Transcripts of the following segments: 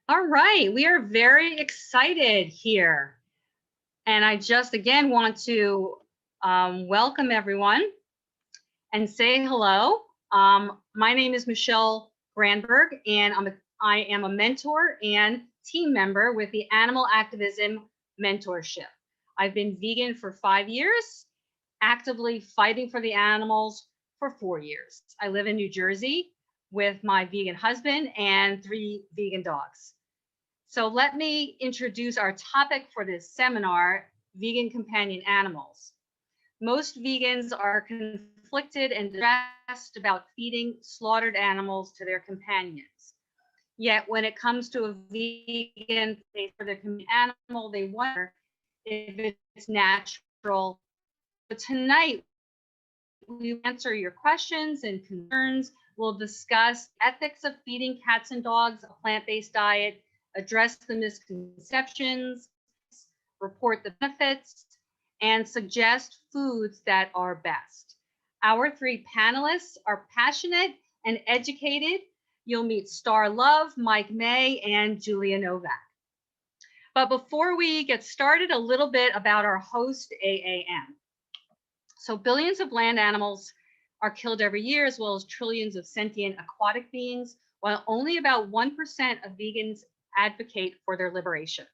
All right, we are very excited here. And I just again want to welcome everyone and say hello. My name is Michelle Granberg, and I am a mentor and team member with the Animal Activism Mentorship. I've been vegan for 5 years, actively fighting for the animals for 4 years. I live in New Jersey with my vegan husband and 3 vegan dogs. So let me introduce our topic for this seminar, vegan companion animals. Most vegans are conflicted and stressed about feeding slaughtered animals to their companions. Yet when it comes to a vegan for their animal, they wonder if it's natural. But tonight, we answer your questions and concerns. We'll discuss ethics of feeding cats and dogs a plant-based diet, address the misconceptions, report the benefits, and suggest foods that are best. Our 3 panelists are passionate and educated. You'll meet Star Love, Mike May, and Julia Novak. But before we get started, a little bit about our host, AAM. So billions of land animals are killed every year, as well as trillions of sentient aquatic beings, while only about 1% of vegans advocate for their liberation.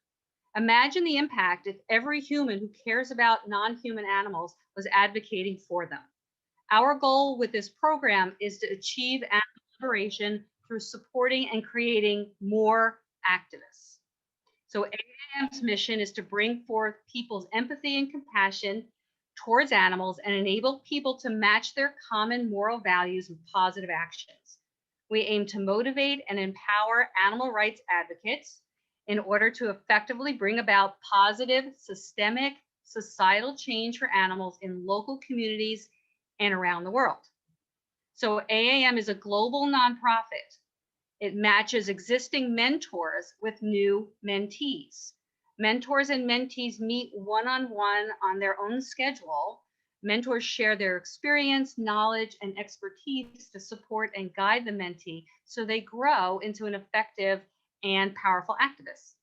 Imagine the impact if every human who cares about non-human animals was advocating for them. Our goal with this program is to achieve animal liberation through supporting and creating more activists. So AAM's mission is to bring forth people's empathy and compassion towards animals and enable people to match their common moral values with positive actions. We aim to motivate and empower animal rights advocates in order to effectively bring about positive, systemic, societal change for animals in local communities and around the world. So AAM is a global nonprofit. It matches existing mentors with new mentees. Mentors and mentees meet one-on-one on their own schedule. Mentors share their experience, knowledge, and expertise to support and guide the mentee so they grow into an effective and powerful activists.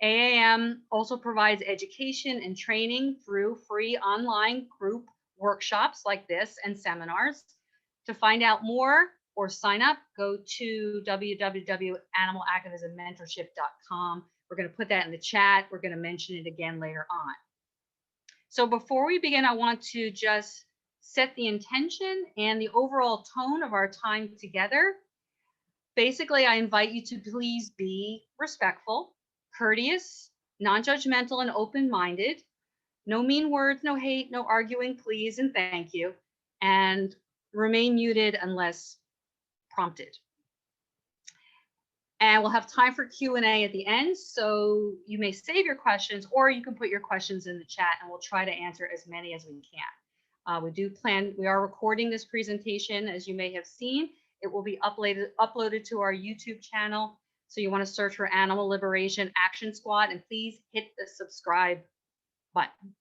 AAM also provides education and training through free online group workshops like this and seminars. To find out more or sign up, go to www.animalactivismmentorship.com. We're going to put that in the chat. We're going to mention it again later on. So before we begin, I want to just set the intention and the overall tone of our time together. Basically, I invite you to please be respectful, courteous, non-judgmental, and open-minded. No mean words, no hate, no arguing, please, and thank you. And remain muted unless prompted. And we'll have time for Q&A at the end, so you may save your questions or you can put your questions in the chat and we'll try to answer as many as we can. We are recording this presentation, as you may have seen. It will be uploaded to our YouTube channel. So you want to search for Animal Liberation Action Squad and please hit the subscribe button.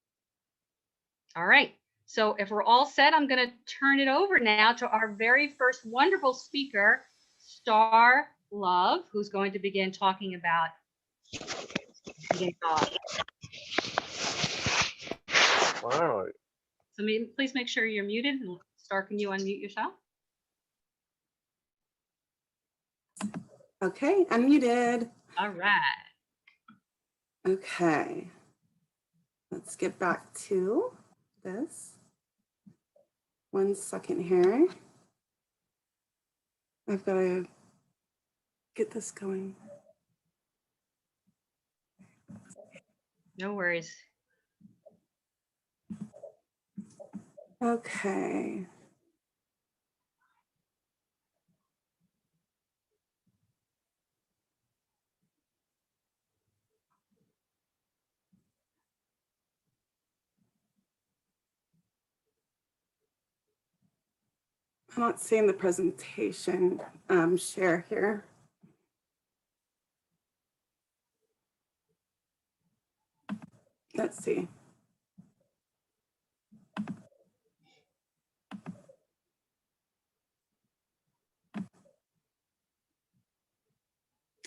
All right, so if we're all set, I'm going to turn it over now to our very first wonderful speaker, Star Love, who's going to begin talking about eating dogs. Wow. So please make sure you're muted. And Star, can you unmute yourself? Okay, unmuted. All right. Okay, let's get back to this. 1 second here. I've got to get this going. No worries. Okay. I'm not seeing the presentation share here. Let's see.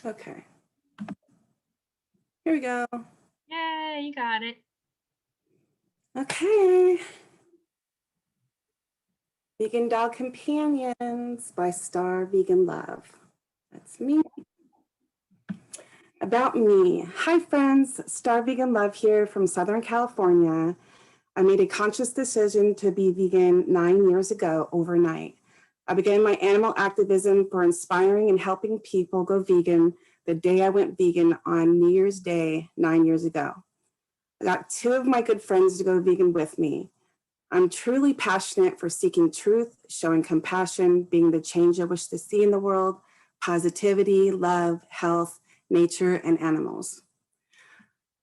Okay. Here we go. Yay, you got it. Okay. Vegan Dog Companions by Star Vegan Love. That's me. About me. Hi, friends. Star Vegan Love here from Southern California. I made a conscious decision to be vegan 9 years ago overnight. I began my animal activism for inspiring and helping people go vegan the day I went vegan on New Year's Day 9 years ago. I got 2 of my good friends to go vegan with me. I'm truly passionate for seeking truth, showing compassion, being the change I wish to see in the world, positivity, love, health, nature, and animals.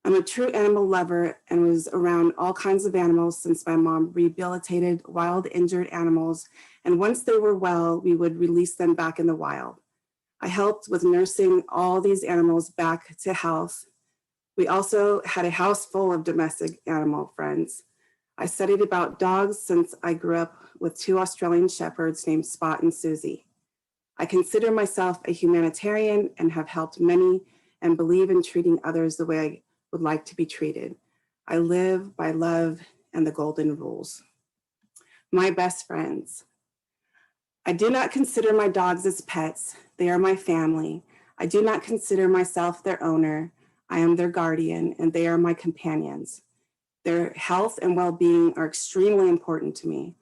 I'm a true animal lover and was around all kinds of animals since my mom rehabilitated wild injured animals, and once they were well, we would release them back in the wild. I helped with nursing all these animals back to health. We also had a house full of domestic animal friends. I studied about dogs since I grew up with 2 Australian shepherds named Spot and Susie. I consider myself a humanitarian and have helped many and believe in treating others the way I would like to be treated. I live by love and the golden rules. My best friends. I do not consider my dogs as pets. They are my family. I do not consider myself their owner. I am their guardian and they are my companions. Their health and well-being are extremely important to me.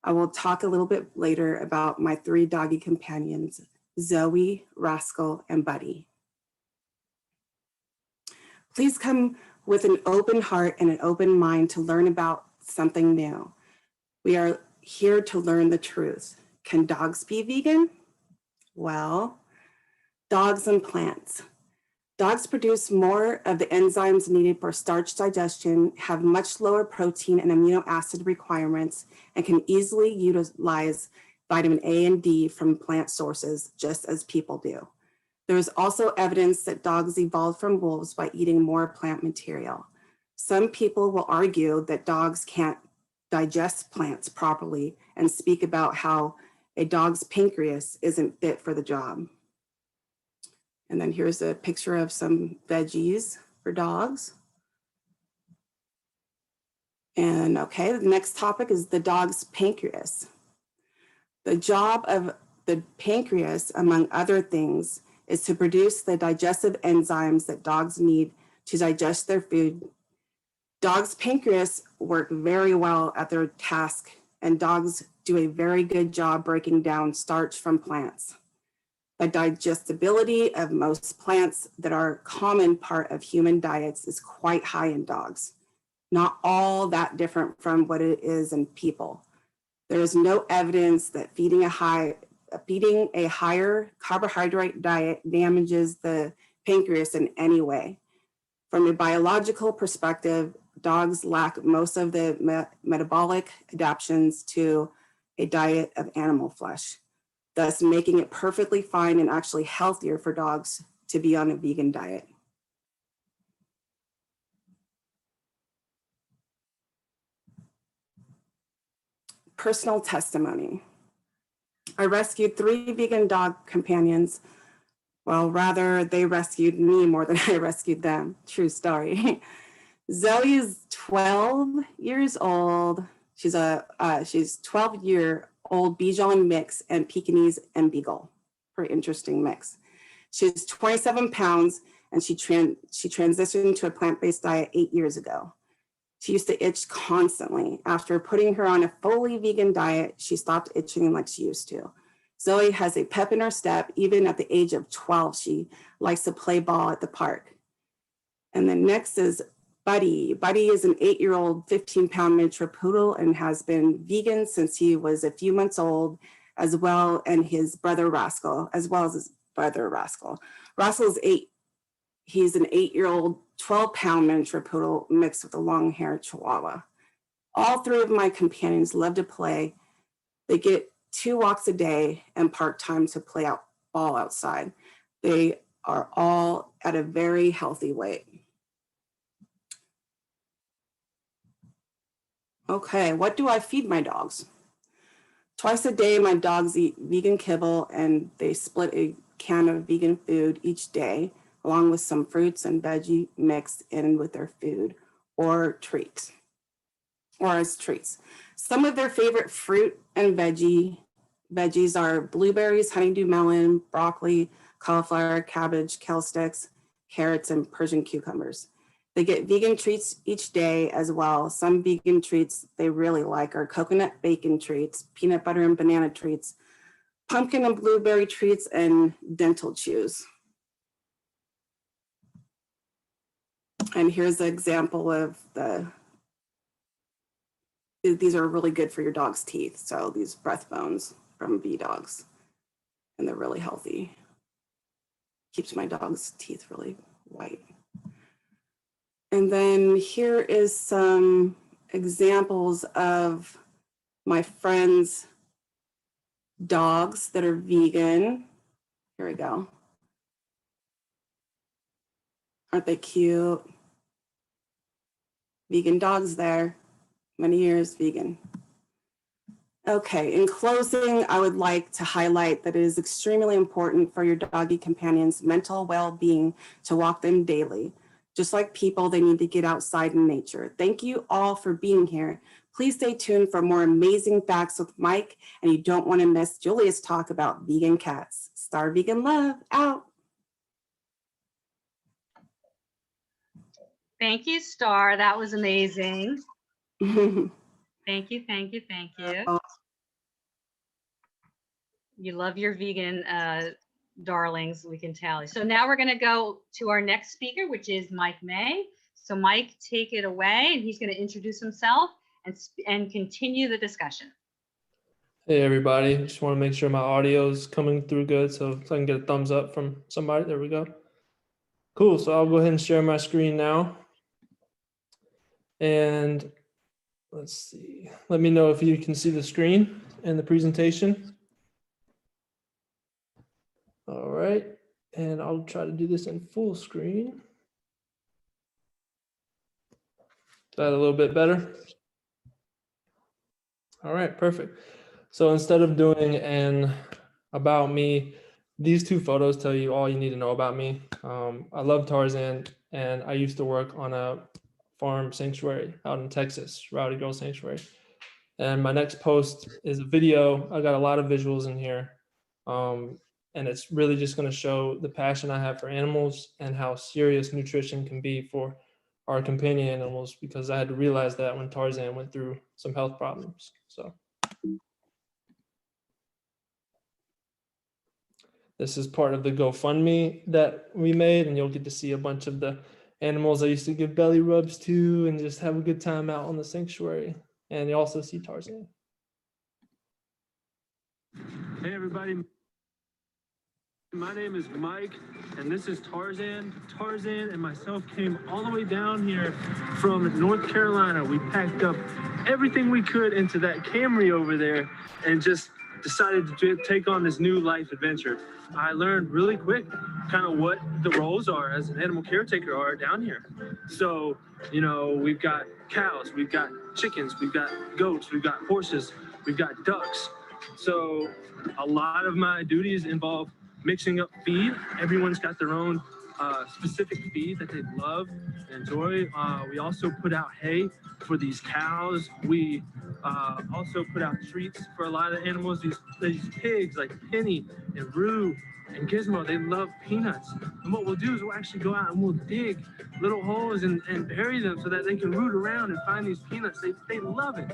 I will talk a little bit later about my 3 doggy companions, Zoe, Rascal, and Buddy. Please come with an open heart and an open mind to learn about something new. We are here to learn the truth. Can dogs be vegan? Well, dogs and plants. Dogs produce more of the enzymes needed for starch digestion, have much lower protein and amino acid requirements, and can easily utilize vitamin A and D from plant sources, just as people do. There is also evidence that dogs evolved from wolves by eating more plant material. Some people will argue that dogs can't digest plants properly and speak about how a dog's pancreas isn't fit for the job. And then here's a picture of some veggies for dogs. And okay, the next topic is the dog's pancreas. The job of the pancreas, among other things, is to produce the digestive enzymes that dogs need to digest their food. Dogs' pancreas work very well at their task, and dogs do a very good job breaking down starch from plants. The digestibility of most plants that are a common part of human diets is quite high in dogs, not all that different from what it is in people. There is no evidence that feeding a higher carbohydrate diet damages the pancreas in any way. From a biological perspective, dogs lack most of the metabolic adaptations to a diet of animal flesh, thus making it perfectly fine and actually healthier for dogs to be on a vegan diet. Personal testimony. I rescued 3 vegan dog companions. Well, rather, they rescued me more than I rescued them. True story. Zoe is 12 years old. She's 12-year-old Bichon mix and Pekingese and Beagle. Pretty interesting mix. She's 27 pounds and she transitioned to a plant-based diet 8 years ago. She used to itch constantly. After putting her on a fully vegan diet, she stopped itching like she used to. Zoe has a pep in her step. Even at the age of 12, she likes to play ball at the park. And then next is Buddy. Buddy is an 8-year-old, 15-pound miniature poodle and has been vegan since he was a few months old, as well as his brother Rascal. Rascal is 8. He's an 8-year-old, 12-pound miniature poodle mixed with a long-haired Chihuahua. All 3 of my companions love to play. They get 2 walks a day and park time to play ball outside. They are all at a very healthy weight. Okay, what do I feed my dogs? Twice a day, my dogs eat vegan kibble and they split a can of vegan food each day along with some fruits and veggie mixed in with their food or treats, or as treats. Some of their favorite fruit and veggies are blueberries, honeydew melon, broccoli, cauliflower, cabbage, kale sticks, carrots, and Persian cucumbers. They get vegan treats each day as well. Some vegan treats they really like are coconut bacon treats, peanut butter and banana treats, pumpkin and blueberry treats, and dental chews. And here's an example of these are really good for your dog's teeth. So these breath bones from bee dogs, and they're really healthy. Keeps my dog's teeth really white. And then here is some examples of my friends' dogs that are vegan. Here we go. Aren't they cute? Vegan dogs there, many years vegan. Okay, in closing, I would like to highlight that it is extremely important for your doggy companion's mental well-being to walk them daily. Just like people, they need to get outside in nature. Thank you all for being here. Please stay tuned for more amazing facts with Mike, and you don't want to miss Julia's talk about vegan cats. Star Vegan Love, out. Thank you, Star. That was amazing. Thank you, thank you, thank you. You love your vegan darlings, we can tell. So now we're going to go to our next speaker, which is Mike May. So Mike, take it away, and he's going to introduce himself and continue the discussion. Hey everybody, just want to make sure my audio is coming through good so I can get a thumbs up from somebody. There we go. Cool, so I'll go ahead and share my screen now. And let's see, let me know if you can see the screen and the presentation. All right, and I'll try to do this in full screen. Is that a little bit better? All right, perfect. So instead of doing an about me, these two photos tell you all you need to know about me. I love Tarzan, and I used to work on a farm sanctuary out in Texas, Rowdy Girl Sanctuary. And my next post is a video. I got a lot of visuals in here. And it's really just going to show the passion I have for animals and how serious nutrition can be for our companion animals, because I had to realize that when Tarzan went through some health problems. So this is part of the GoFundMe that we made, and you'll get to see a bunch of the animals I used to give belly rubs to and just have a good time out on the sanctuary. And you also see Tarzan. Hey everybody, my name is Mike, and this is Tarzan. Tarzan and myself came all the way down here from North Carolina. We packed up everything we could into that Camry over there and just decided to take on this new life adventure. I learned really quick kind of what the roles are as an animal caretaker are down here. So, you know, we've got cows, we've got chickens, we've got goats, we've got horses, we've got ducks. So a lot of my duties involve mixing up feed. Everyone's got their own specific feed that they love and enjoy. We also put out hay for these cows. We also put out treats for a lot of animals. These pigs like Penny and Rue and Gizmo, they love peanuts. And what we'll do is we'll actually go out and we'll dig little holes and bury them so that they can root around and find these peanuts. They love it.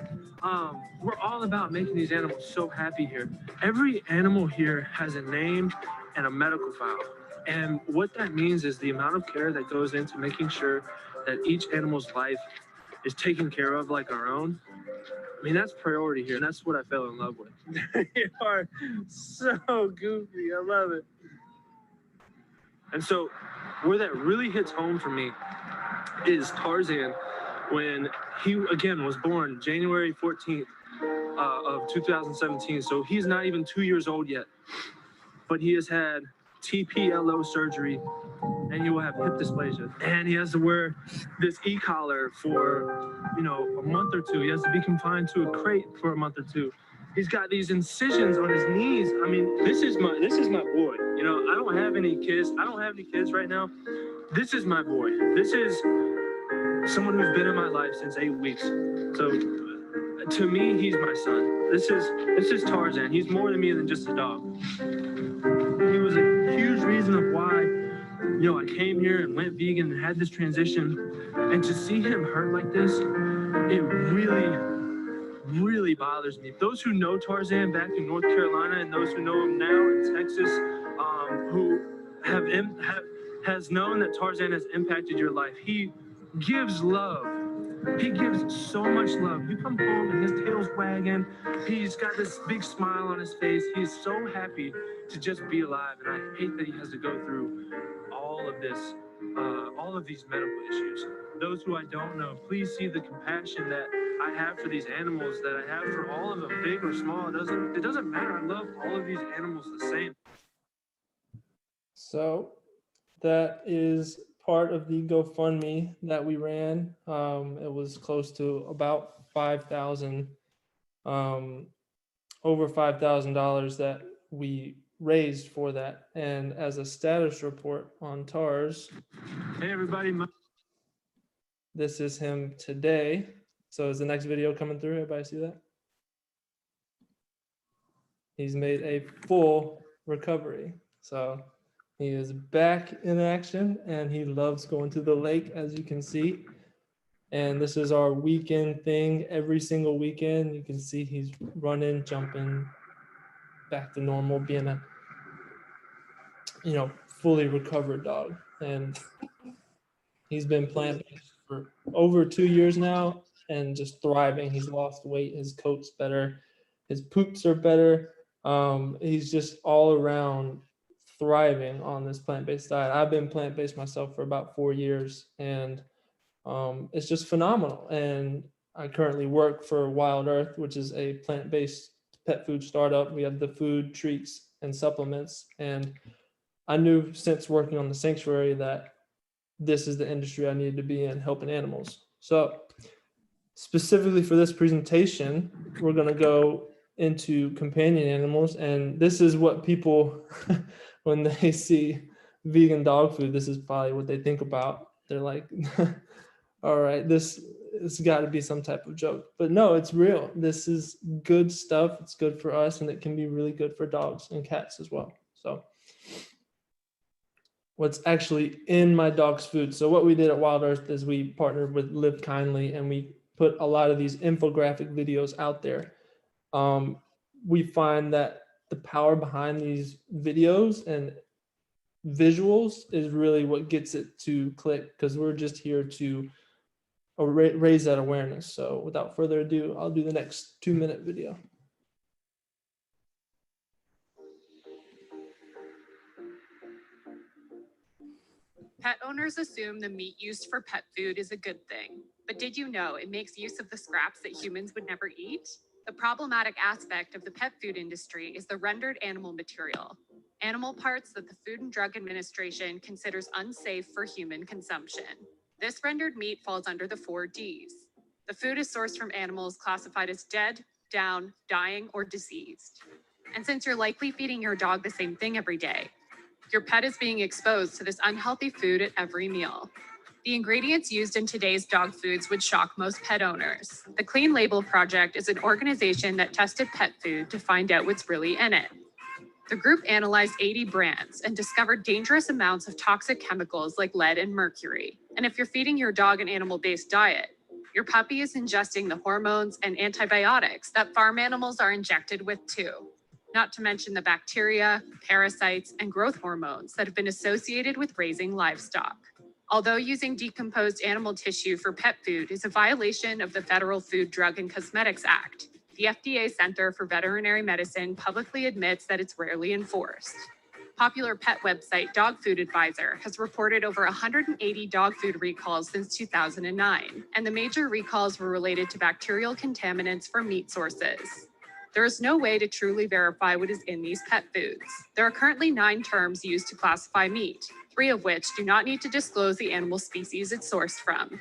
We're all about making these animals so happy here. Every animal here has a name and a medical file. And what that means is the amount of care that goes into making sure that each animal's life is taken care of like our own. I mean, that's priority here, and that's what I fell in love with. You are so goofy. I love it. And so where that really hits home for me is Tarzan, when he, again, was born January 14th of 2017. So he's not even 2 years old yet, but he has had TPLO surgery, and he will have hip dysplasia. And he has to wear this e-collar for, you know, a month or two. He has to be confined to a crate for a month or two. He's got these incisions on his knees. I mean, this is my boy. You know, I don't have any kids. I don't have any kids right now. This is my boy. This is someone who's been in my life since 8 weeks. So to me, he's my son. This is Tarzan. He's more to me than just a dog. He was a huge reason of why, you know, I came here and went vegan and had this transition. And to see him hurt like this, it really bothers me. Those who know Tarzan back in North Carolina and those who know him now in Texas, who has known that Tarzan has impacted your life. He gives love. He gives so much love. You come home and his tail's wagging. He's got this big smile on his face. He's so happy to just be alive. And I hate that he has to go through all of this, all of these medical issues. Those who I don't know, please see the compassion that I have for these animals, that I have for all of them, big or small. It doesn't matter. I love all of these animals the same. So that is part of the GoFundMe that we ran. It was close to about 5,000, over $5,000 that we raised for that. And as a status report on TARS, Hey everybody. this is him today. So is the next video coming through? Everybody see that? He's made a full recovery. So he is back in action and he loves going to the lake, as you can see. And this is our weekend thing. Every single weekend, you can see he's running, jumping, back to normal, being a, you know, fully recovered dog. And he's been plant-based for over 2 years now and just thriving. He's lost weight, his coat's better, his poops are better. He's just all around thriving on this plant-based diet. I've been plant-based myself for about 4 years, and it's just phenomenal. And I currently work for Wild Earth, which is a plant-based pet food startup. We have the food, treats, and supplements. And I knew since working on the sanctuary that this is the industry I needed to be in, helping animals. So specifically for this presentation, we're going to go into companion animals. And this is what people, when they see vegan dog food, this is probably what they think about. They're like, all right, this has got to be some type of joke. But no, it's real. This is good stuff. It's good for us, and it can be really good for dogs and cats as well. So what's actually in my dog's food. So what we did at Wild Earth is we partnered with Live Kindly, and we put a lot of these infographic videos out there. We find that the power behind these videos and visuals is really what gets it to click, because we're just here to raise that awareness. So without further ado, I'll do the next 2-minute video. Pet owners assume the meat used for pet food is a good thing. But did you know it makes use of the scraps that humans would never eat? The problematic aspect of the pet food industry is the rendered animal material, animal parts that the Food and Drug Administration considers unsafe for human consumption. This rendered meat falls under the 4 Ds. The food is sourced from animals classified as dead, down, dying, or diseased. And since you're likely feeding your dog the same thing every day, your pet is being exposed to this unhealthy food at every meal. The ingredients used in today's dog foods would shock most pet owners. The Clean Label Project is an organization that tested pet food to find out what's really in it. The group analyzed 80 brands and discovered dangerous amounts of toxic chemicals like lead and mercury. And if you're feeding your dog an animal-based diet, your puppy is ingesting the hormones and antibiotics that farm animals are injected with too. Not to mention the bacteria, parasites, and growth hormones that have been associated with raising livestock. Although using decomposed animal tissue for pet food is a violation of the Federal Food, Drug, and Cosmetics Act, the FDA Center for Veterinary Medicine publicly admits that it's rarely enforced. Popular pet website Dog Food Advisor has reported over 180 dog food recalls since 2009, and the major recalls were related to bacterial contaminants from meat sources. There is no way to truly verify what is in these pet foods. There are currently 9 terms used to classify meat, 3 of which do not need to disclose the animal species it's sourced from.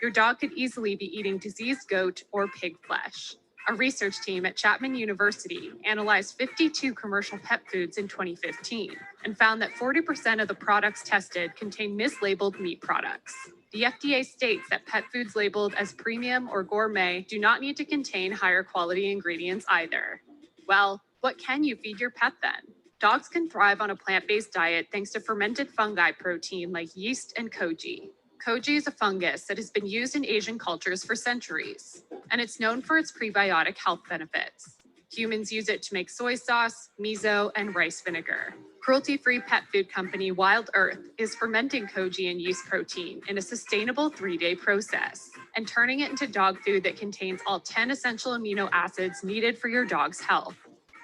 Your dog could easily be eating diseased goat or pig flesh. A research team at Chapman University analyzed 52 commercial pet foods in 2015 and found that 40% of the products tested contained mislabeled meat products. The FDA states that pet foods labeled as premium or gourmet do not need to contain higher quality ingredients either. Well, what can you feed your pet then? Dogs can thrive on a plant-based diet thanks to fermented fungi protein like yeast and koji. Koji is a fungus that has been used in Asian cultures for centuries, and it's known for its prebiotic health benefits. Humans use it to make soy sauce, miso, and rice vinegar. Cruelty-free pet food company Wild Earth is fermenting koji and yeast protein in a sustainable 3-day process and turning it into dog food that contains all 10 essential amino acids needed for your dog's health.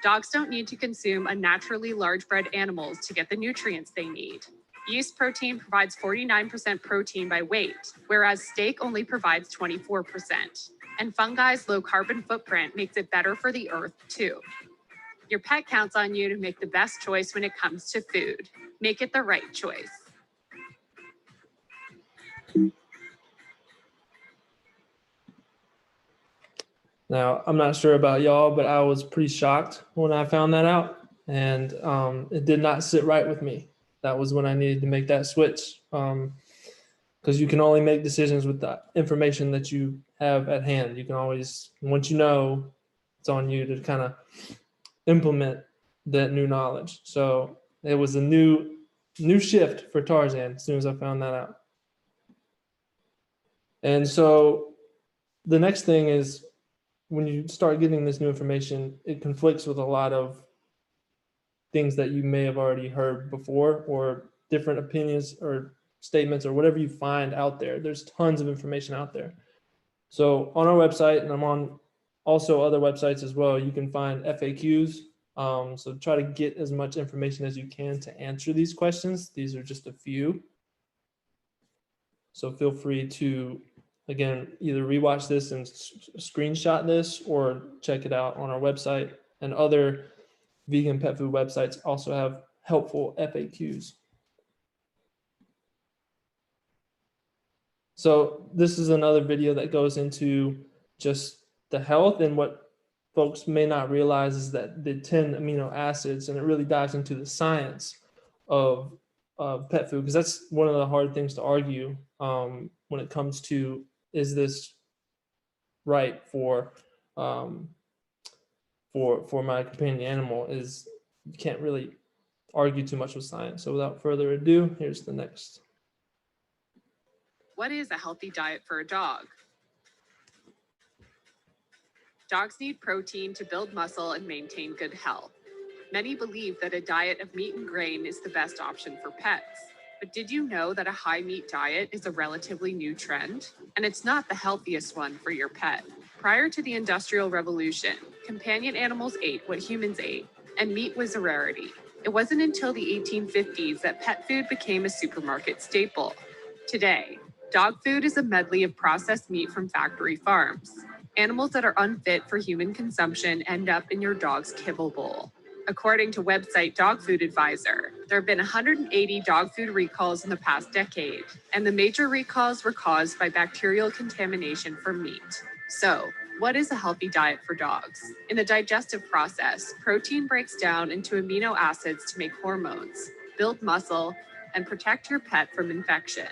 Dogs don't need to consume unnaturally large-bred animals to get the nutrients they need. Yeast protein provides 49% protein by weight, whereas steak only provides 24%. And fungi's low carbon footprint makes it better for the earth too. Your pet counts on you to make the best choice when it comes to food. Make it the right choice. Now, I'm not sure about y'all, but I was pretty shocked when I found that out, and it did not sit right with me. That was when I needed to make that switch, because you can only make decisions with the information that you have at hand. You can always, once you know, it's on you to kind of implement that new knowledge. So it was a new shift for Tarzan as soon as I found that out. And so the next thing is, when you start getting this new information, it conflicts with a lot of things that you may have already heard before, or different opinions or statements or whatever you find out there. There's tons of information out there. So on our website, and I'm on also other websites as well, you can find FAQs. So try to get as much information as you can to answer these questions. These are just a few. So feel free to, again, either rewatch this and screenshot this or check it out on our website. And other vegan pet food websites also have helpful FAQs. So this is another video that goes into just the health, and what folks may not realize is that the 10 amino acids, and it really dives into the science of pet food, because that's one of the hard things to argue when it comes to, is this right for my companion animal, is you can't really argue too much with science. So without further ado, here's the next. What is a healthy diet for a dog? Dogs need protein to build muscle and maintain good health. Many believe that a diet of meat and grain is the best option for pets. But did you know that a high meat diet is a relatively new trend? And it's not the healthiest one for your pet. Prior to the Industrial Revolution, companion animals ate what humans ate, and meat was a rarity. It wasn't until the 1850s that pet food became a supermarket staple. Today, dog food is a medley of processed meat from factory farms. Animals that are unfit for human consumption end up in your dog's kibble bowl. According to website Dog Food Advisor, there have been 180 dog food recalls in the past decade, and the major recalls were caused by bacterial contamination from meat. So, what is a healthy diet for dogs? In the digestive process, protein breaks down into amino acids to make hormones, build muscle, and protect your pet from infection.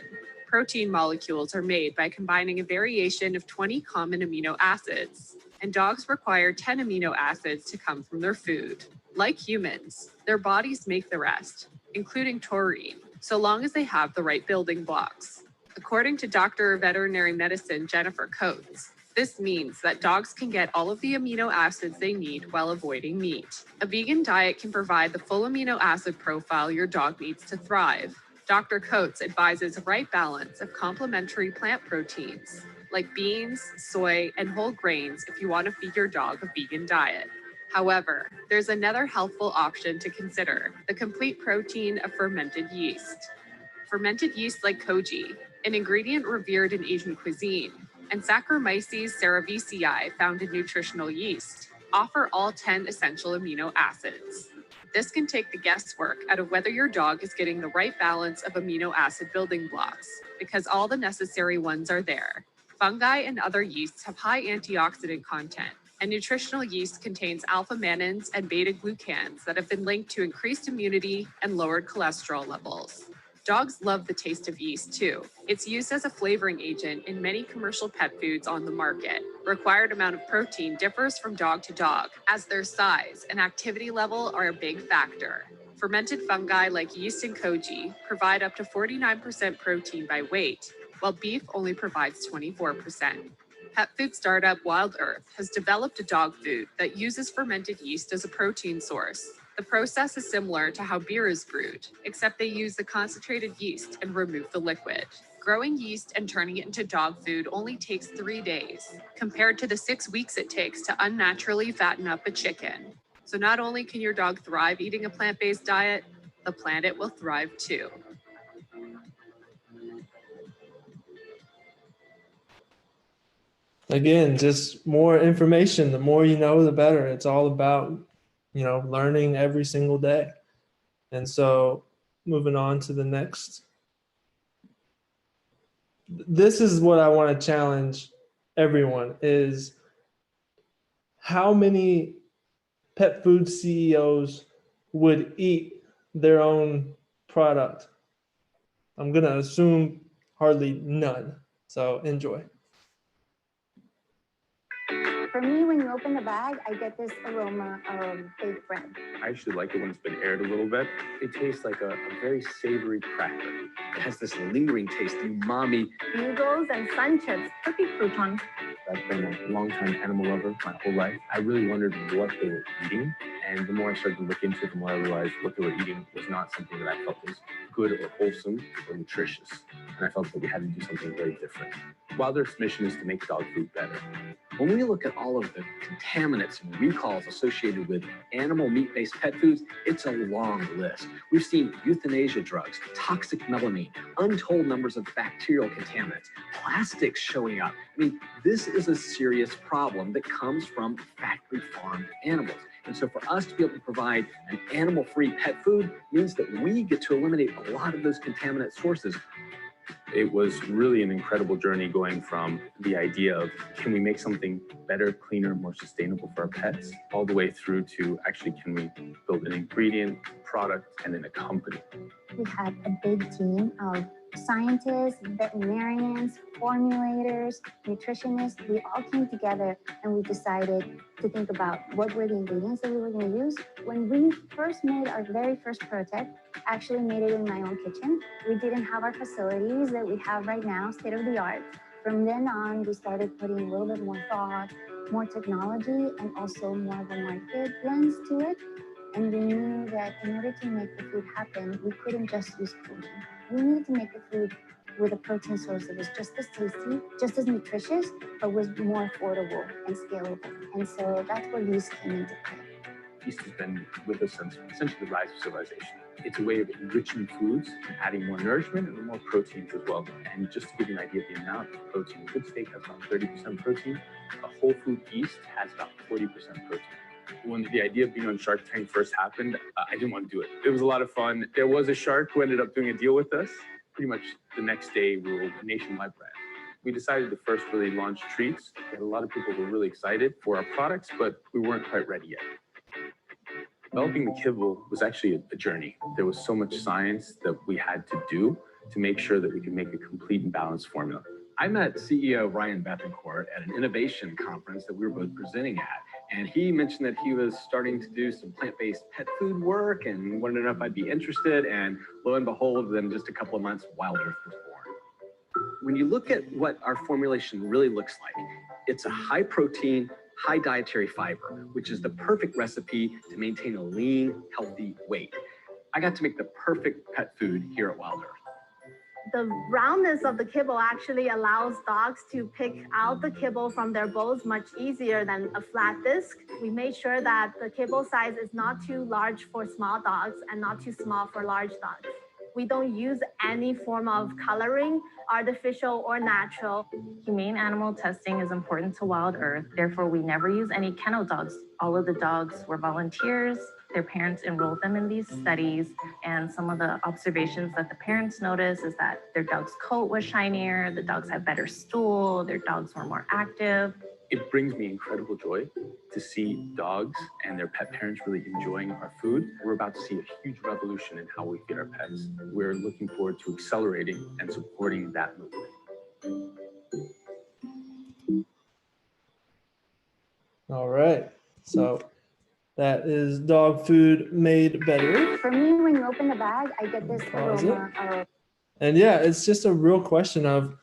Protein molecules are made by combining a variation of 20 common amino acids, and dogs require 10 amino acids to come from their food. Like humans, their bodies make the rest, including taurine, so long as they have the right building blocks. According to Dr. of Veterinary Medicine Jennifer Coates, this means that dogs can get all of the amino acids they need while avoiding meat. A vegan diet can provide the full amino acid profile your dog needs to thrive. Dr. Coates advises a right balance of complementary plant proteins like beans, soy, and whole grains if you want to feed your dog a vegan diet. However, there's another healthful option to consider: the complete protein of fermented yeast. Fermented yeast like koji, an ingredient revered in Asian cuisine, and Saccharomyces cerevisiae found in nutritional yeast, offer all 10 essential amino acids. This can take the guesswork out of whether your dog is getting the right balance of amino acid building blocks, because all the necessary ones are there. Fungi and other yeasts have high antioxidant content, and nutritional yeast contains alpha-mannins and beta-glucans that have been linked to increased immunity and lowered cholesterol levels. Dogs love the taste of yeast too. It's used as a flavoring agent in many commercial pet foods on the market. Required amount of protein differs from dog to dog, as their size and activity level are a big factor. Fermented fungi like yeast and koji provide up to 49% protein by weight, while beef only provides 24%. Pet food startup Wild Earth has developed a dog food that uses fermented yeast as a protein source. The process is similar to how beer is brewed, except they use the concentrated yeast and remove the liquid. Growing yeast and turning it into dog food only takes 3 days, compared to the 6 weeks it takes to unnaturally fatten up a chicken. So not only can your dog thrive eating a plant-based diet, the planet will thrive too. Again, just more information. The more you know, the better. It's all about, learning every single day. And so moving on to the next. This is what I want to challenge everyone is how many pet food CEOs would eat their own product? I'm going to assume hardly none. So enjoy. For me, when you open the bag, I get this aroma of baked bread. I actually like it when it's been aired a little bit. It tastes like a very savory cracker. It has this lingering taste, the umami. Bugles and sun chips, cookie croutons. I've been a longtime animal lover my whole life. I really wondered what they were eating. And the more I started to look into it, the more I realized what they were eating was not something that I felt was good or wholesome or nutritious. And I felt that we had to do something very different. Wild Earth's mission is to make dog food better. When we look at all of the contaminants and recalls associated with animal meat-based pet foods, it's a long list. We've seen euthanasia drugs, toxic melamine, untold numbers of bacterial contaminants, plastics showing up. I mean, this is a serious problem that comes from factory farmed animals. And so for us to be able to provide an animal-free pet food means that we get to eliminate a lot of those contaminant sources. It was really an incredible journey going from the idea of can we make something better, cleaner, more sustainable for our pets, all the way through to actually can we build an ingredient, product, and then a company. We had a big team of scientists, veterinarians, formulators, nutritionists. We all came together and we decided to think about what were the ingredients that we were going to use. When we first made our very first prototype, actually made it in my own kitchen. We didn't have our facilities that we have right now, state of the art. From then on, we started putting a little bit more thought, more technology, and also more of a market lens to it. And we knew that in order to make the food happen, we couldn't just use protein. We needed to make the food with a protein source that was just as tasty, just as nutritious, but was more affordable and scalable. And so that's where yeast came into play. Yeast has been with us since essentially the rise of civilization. It's a way of enriching foods, adding more nourishment and more proteins as well. And just to give you an idea of the amount of protein, a good steak has about 30% protein. A whole food yeast has about 40% protein. When the idea of being on Shark Tank first happened, I didn't want to do it. It was a lot of fun. There was a shark who ended up doing a deal with us. Pretty much the next day, we were a nationwide brand. We decided to first really launch treats. We had a lot of people who were really excited for our products, but we weren't quite ready yet. Developing the kibble was actually a journey. There was so much science that we had to do to make sure that we could make a complete and balanced formula. I met CEO Ryan Bethencourt at an innovation conference that we were both presenting at. And he mentioned that he was starting to do some plant-based pet food work and wanted to know if I'd be interested. And lo and behold, within just a couple of months, Wild Earth was born. When you look at what our formulation really looks like, it's a high protein, high dietary fiber, which is the perfect recipe to maintain a lean, healthy weight. I got to make the perfect pet food here at Wild Earth. The roundness of the kibble actually allows dogs to pick out the kibble from their bowls much easier than a flat disc. We made sure that the kibble size is not too large for small dogs and not too small for large dogs. We don't use any form of coloring, artificial or natural. Humane animal testing is important to Wild Earth. Therefore, we never use any kennel dogs. All of the dogs were volunteers. Their parents enrolled them in these studies. And some of the observations that the parents noticed is that their dog's coat was shinier, the dogs had better stool, their dogs were more active. It brings me incredible joy to see dogs and their pet parents really enjoying our food. We're about to see a huge revolution in how we feed our pets. We're looking forward to accelerating and supporting that movement. All right. So that is dog food made better. For me, when you open the bag, I get this aroma of. And yeah, it's just a real question of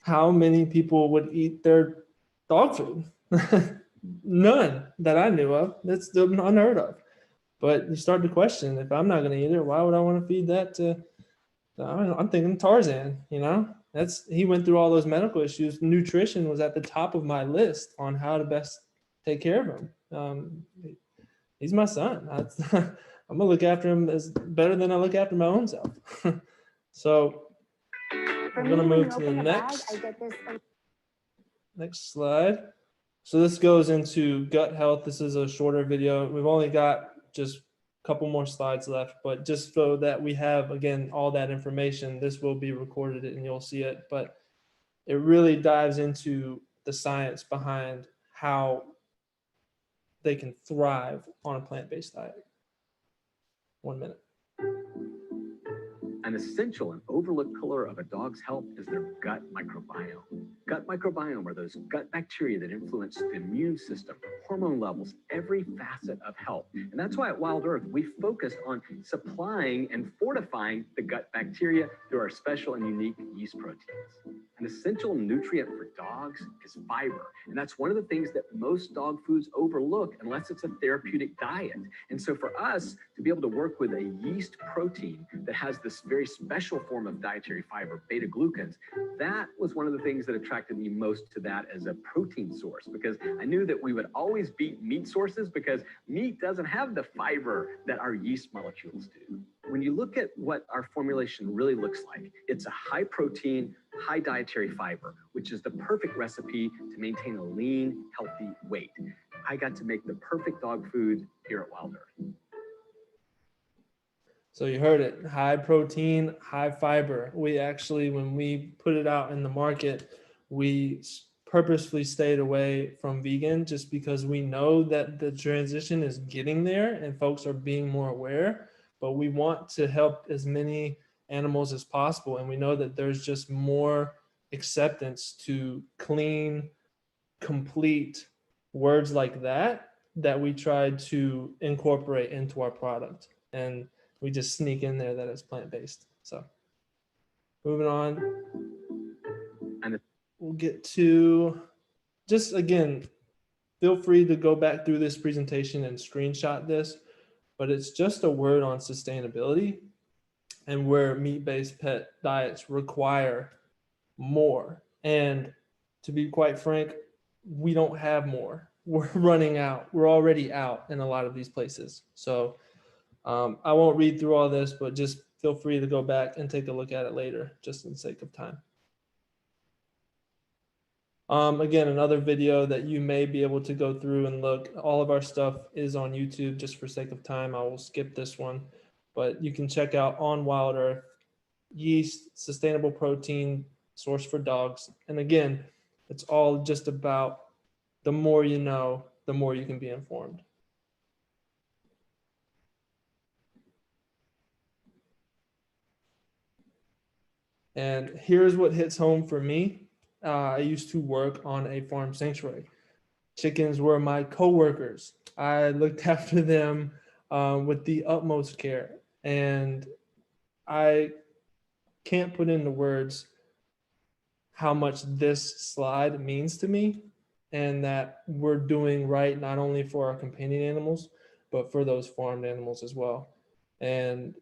how many people would eat their dog food. None that I knew of. That's unheard of. But you start to question, if I'm not going to eat it, why would I want to feed that to, I'm thinking Tarzan, you know? He went through all those medical issues. Nutrition was at the top of my list on how to best take care of him. He's my son. I'm gonna look after him as better than I look after my own self. So I'm gonna move to the next slide. So this goes into gut health. This is a shorter video. We've only got just a couple more slides left, but just so that we have, again, all that information, this will be recorded and you'll see it. But it really dives into the science behind how they can thrive on a plant-based diet. 1 minute. An essential and overlooked pillar of a dog's health is their gut microbiome. Gut microbiome are those gut bacteria that influence the immune system, hormone levels, every facet of health. And that's why at Wild Earth, we focused on supplying and fortifying the gut bacteria through our special and unique yeast proteins. An essential nutrient for dogs is fiber. And that's one of the things that most dog foods overlook unless it's a therapeutic diet. And so for us to be able to work with a yeast protein that has this very special form of dietary fiber, beta glucans, that was one of the things that attracted me most to that as a protein source, because I knew that we would always beat meat sources because meat doesn't have the fiber that our yeast molecules do. When you look at what our formulation really looks like, it's a high protein, high dietary fiber, which is the perfect recipe to maintain a lean, healthy weight. I got to make the perfect dog food here at Wild Earth. So you heard it, high protein, high fiber. We actually, when we put it out in the market, we purposefully stayed away from vegan just because we know that the transition is getting there and folks are being more aware, but we want to help as many animals as possible. And we know that there's just more acceptance to clean, complete words like that we tried to incorporate into our product. And we just sneak in there that it's plant-based. So moving on. And we'll get to, just again, feel free to go back through this presentation and screenshot this, but it's just a word on sustainability and where meat-based pet diets require more. And to be quite frank, we don't have more. We're running out. We're already out in a lot of these places. So I won't read through all this, but just feel free to go back and take a look at it later, just in the sake of time. Again, another video that you may be able to go through and look. All of our stuff is on YouTube. Just for sake of time, I will skip this one. But you can check out On Wild Earth, yeast, sustainable protein source for dogs. And again, it's all just about the more you know, the more you can be informed. And here's what hits home for me. I used to work on a farm sanctuary. Chickens were my coworkers. I looked after them with the utmost care. And I can't put into words how much this slide means to me, and that we're doing right not only for our companion animals, but for those farmed animals as well. And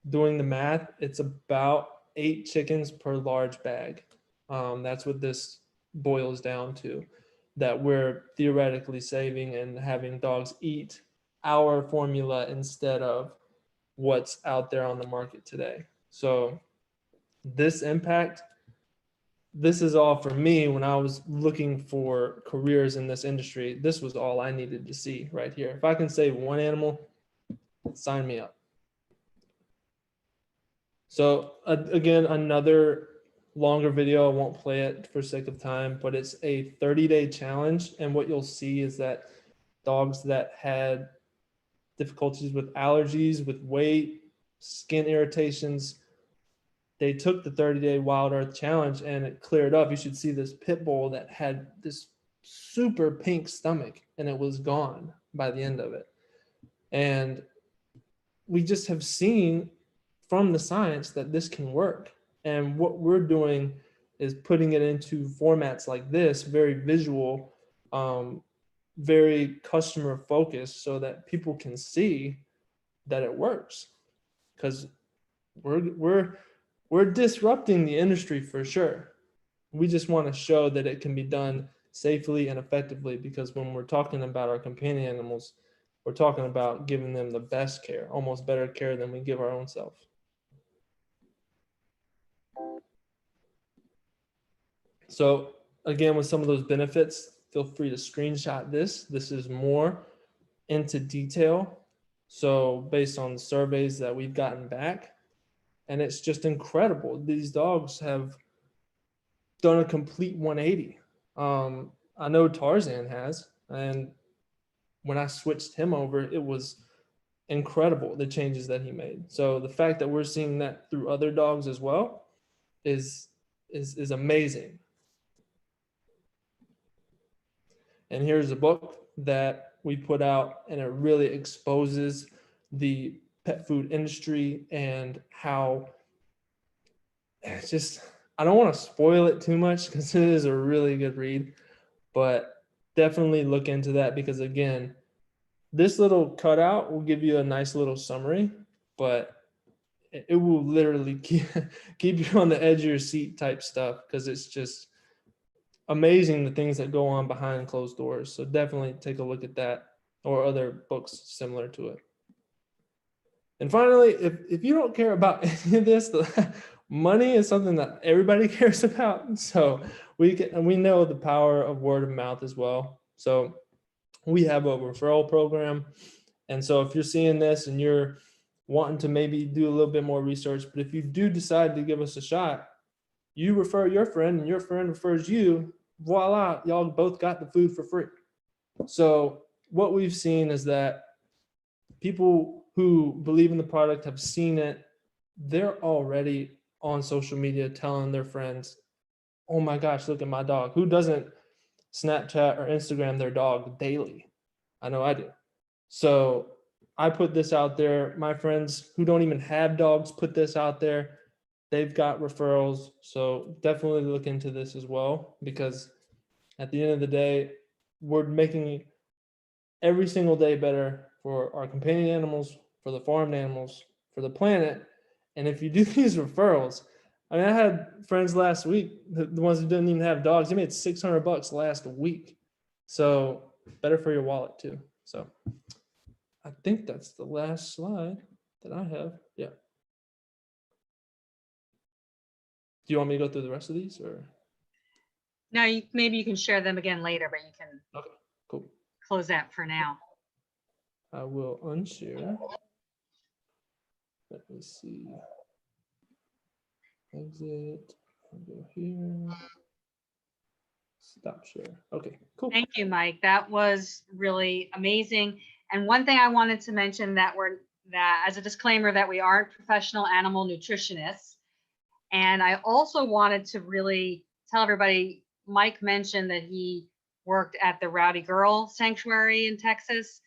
doing the math, it's about 8 chickens per large bag. That's what this boils down to, that we're theoretically saving and having dogs eat our formula instead of what's out there on the market today. So this impact, this is all for me. When I was looking for careers in this industry, this was all I needed to see right here. If I can save one animal, sign me up. So again, another longer video. I won't play it for sake of time, but it's a 30-day challenge. And what you'll see is that dogs that had difficulties with allergies, with weight, skin irritations, they took the 30-day Wild Earth challenge and it cleared up. You should see this pit bull that had this super pink stomach and it was gone by the end of it. And we just have seen from the science that this can work. And what we're doing is putting it into formats like this, very visual, very customer focused, so that people can see that it works. Because we're disrupting the industry for sure. We just want to show that it can be done safely and effectively, because when we're talking about our companion animals, we're talking about giving them the best care, almost better care than we give our own self. So again, with some of those benefits, feel free to screenshot this. This is more into detail. So based on the surveys that we've gotten back, and it's just incredible. These dogs have done a complete 180. I know Tarzan has, and when I switched him over, it was incredible, the changes that he made. So the fact that we're seeing that through other dogs as well is amazing. And here's a book that we put out, and it really exposes the pet food industry and how it's just, I don't want to spoil it too much because it is a really good read, but definitely look into that, because again, this little cutout will give you a nice little summary, but it will literally keep you on the edge of your seat type stuff, because it's just amazing the things that go on behind closed doors. So definitely take a look at that, or other books similar to it. And finally, if you don't care about any of this, money is something that everybody cares about. So we know the power of word of mouth as well. So we have a referral program. And so if you're seeing this and you're wanting to maybe do a little bit more research, but if you do decide to give us a shot, you refer your friend and your friend refers you, voila, y'all both got the food for free. So what we've seen is that people who believe in the product, have seen it, they're already on social media telling their friends, oh my gosh, look at my dog. Who doesn't Snapchat or Instagram their dog daily? I know I do. So I put this out there. My friends who don't even have dogs put this out there. They've got referrals. So definitely look into this as well, because at the end of the day, we're making every single day better for our companion animals, for the farmed animals, for the planet. And if you do these referrals, I mean, I had friends last week, the ones who didn't even have dogs, they made $600 last week. So better for your wallet too. So I think that's the last slide that I have. Yeah. Do you want me to go through the rest of these, or? No, maybe you can share them again later, but you can Okay, cool. close that for now. I will unshare. Let me see. Exit. I'll go here. Stop share. Okay, cool. Thank you, Mike. That was really amazing. And one thing I wanted to mention that as a disclaimer, that we aren't professional animal nutritionists. And I also wanted to really tell everybody, Mike mentioned that he worked at the Rowdy Girl Sanctuary in Texas.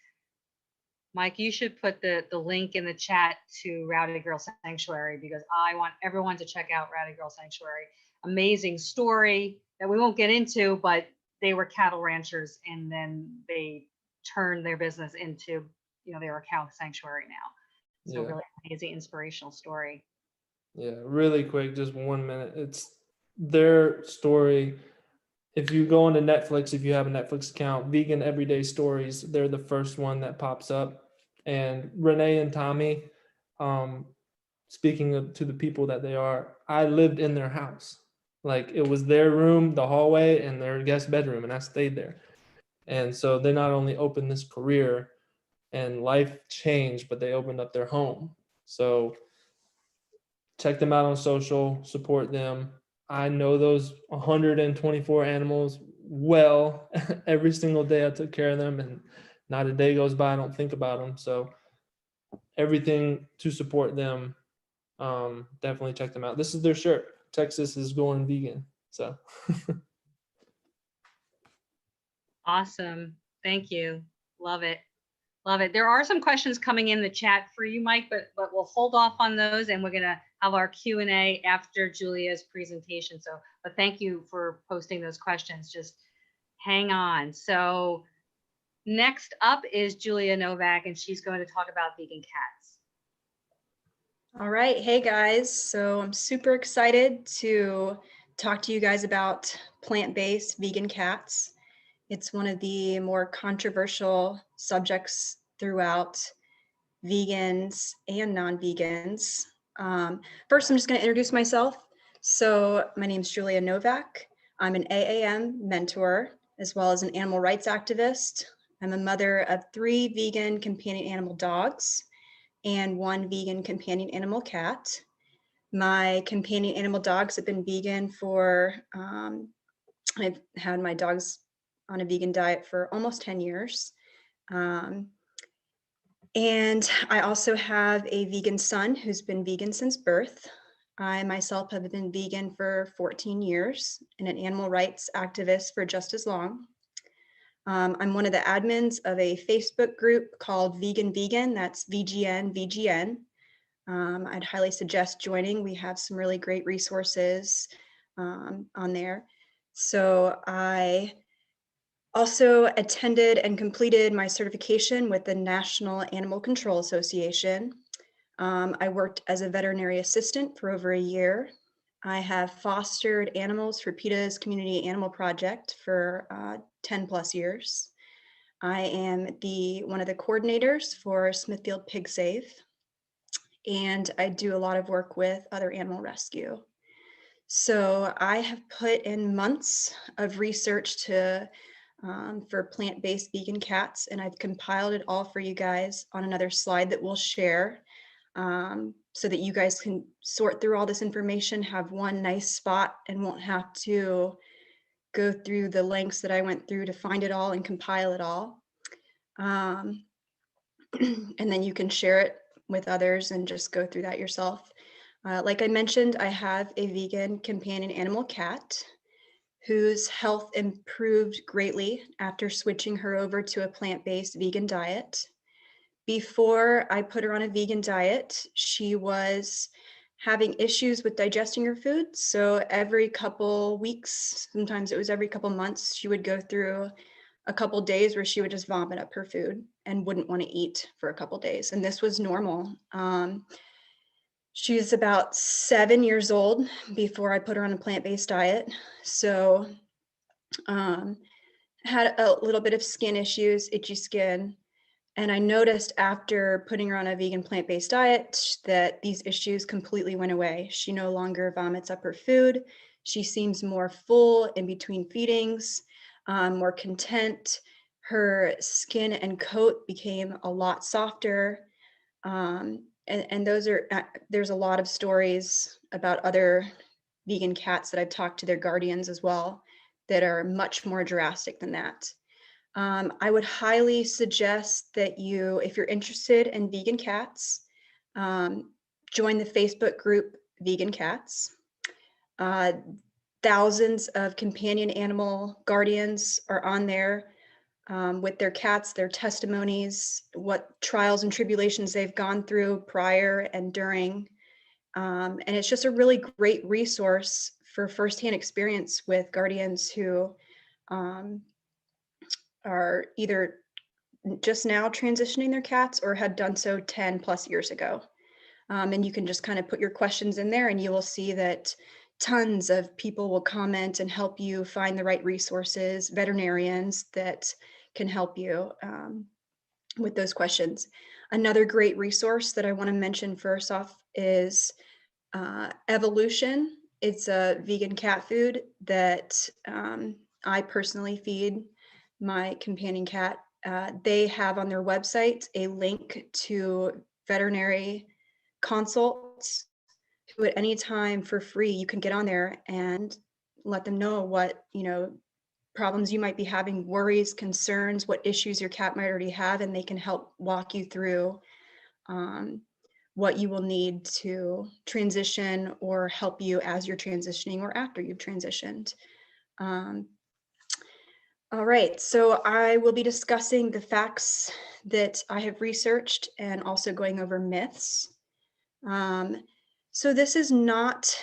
Mike, you should put the link in the chat to Rowdy Girl Sanctuary, because I want everyone to check out Rowdy Girl Sanctuary. Amazing story that we won't get into, but they were cattle ranchers and then they turned their business into, they were a cow sanctuary now. So really amazing, inspirational story. Yeah, really quick, just 1 minute. It's their story. If you go onto Netflix, if you have a Netflix account, Vegan Everyday Stories, they're the first one that pops up. And Renee and Tommy, speaking to the people that they are, I lived in their house. Like, it was their room, the hallway, and their guest bedroom, and I stayed there. And so they not only opened this career and life changed, but they opened up their home. So check them out on social, support them. I know those 124 animals well. Every single day I took care of them, and not a day goes by I don't think about them. So everything to support them, definitely check them out. This is their shirt. Texas is going vegan. So Awesome. Thank you. Love it. Love it. There are some questions coming in the chat for you, Mike, but we'll hold off on those, and we're gonna have our Q&A after Julia's presentation. So, but thank you for posting those questions. Just hang on. So next up is Julia Novak, and she's going to talk about vegan cats. All right. Hey guys. So I'm super excited to talk to you guys about plant-based vegan cats. It's one of the more controversial subjects throughout vegans and non-vegans. First, I'm just going to introduce myself. So my name is Julia Novak. I'm an AAM mentor, as well as an animal rights activist. I'm a mother of 3 vegan companion animal dogs and 1 vegan companion animal cat. My companion animal dogs have been vegan for, I've had my dogs on a vegan diet for almost 10 years. And I also have a vegan son who's been vegan since birth. I myself have been vegan for 14 years and an animal rights activist for just as long. I'm one of the admins of a Facebook group called Vegan Vegan, that's VGN. I'd highly suggest joining. We have some really great resources on there. So I also attended and completed my certification with the National Animal Control Association. I worked as a veterinary assistant for over a year. I have fostered animals for PETA's Community Animal Project for 10 plus years. I am one of the coordinators for Smithfield Pig Save, and I do a lot of work with other animal rescue. So I have put in months of research for plant-based vegan cats, and I've compiled it all for you guys on another slide that we'll share, so that you guys can sort through all this information, have one nice spot, and won't have to go through the lengths that I went through to find it all and compile it all. And then you can share it with others and just go through that yourself. Like I mentioned, I have a vegan companion animal cat whose health improved greatly after switching her over to a plant-based vegan diet. Before I put her on a vegan diet, she was having issues with digesting her food. So every couple weeks, sometimes it was every couple months, she would go through a couple days where she would just vomit up her food and wouldn't want to eat for a couple days. And this was normal. She's about 7 years old before I put her on a plant-based diet. So had a little bit of skin issues, itchy skin. And I noticed after putting her on a vegan plant-based diet that these issues completely went away. She no longer vomits up her food. She seems more full in between feedings, more content. Her skin and coat became a lot softer. And there's a lot of stories about other vegan cats that I've talked to their guardians as well that are much more drastic than that. I would highly suggest that you, if you're interested in vegan cats, join the Facebook group Vegan Cats. Thousands of companion animal guardians are on there with their cats, their testimonies, what trials and tribulations they've gone through prior and during. And it's just a really great resource for firsthand experience with guardians who are either just now transitioning their cats or had done so 10 plus years ago. And you can just kind of put your questions in there and you will see that tons of people will comment and help you find the right resources, veterinarians that can help you with those questions. Another great resource that I want to mention first off is Evolution. It's a vegan cat food that I personally feed my companion cat. They have on their website a link to veterinary consults at any time for free. You can get on there and let them know what, problems you might be having, worries, concerns, what issues your cat might already have, and they can help walk you through what you will need to transition or help you as you're transitioning or after you've transitioned. All right, so I will be discussing the facts that I have researched and also going over myths. So this is not,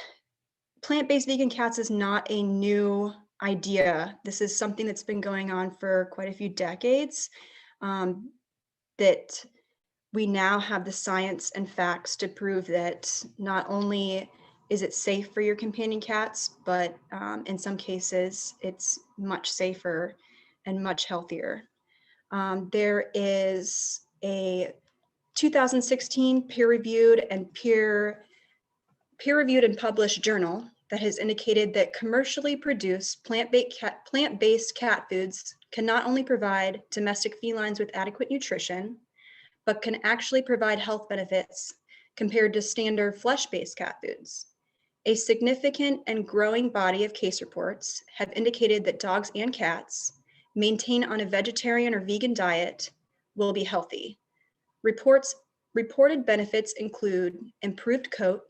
plant-based vegan cats is not a new idea. This is something that's been going on for quite a few decades, that we now have the science and facts to prove that not only is it safe for your companion cats, but in some cases, it's much safer and much healthier. There is a 2016 peer-reviewed and published journal that has indicated that commercially produced plant-based cat foods can not only provide domestic felines with adequate nutrition, but can actually provide health benefits compared to standard flesh-based cat foods. A significant and growing body of case reports have indicated that dogs and cats maintained on a vegetarian or vegan diet will be healthy. Reported benefits include improved coat,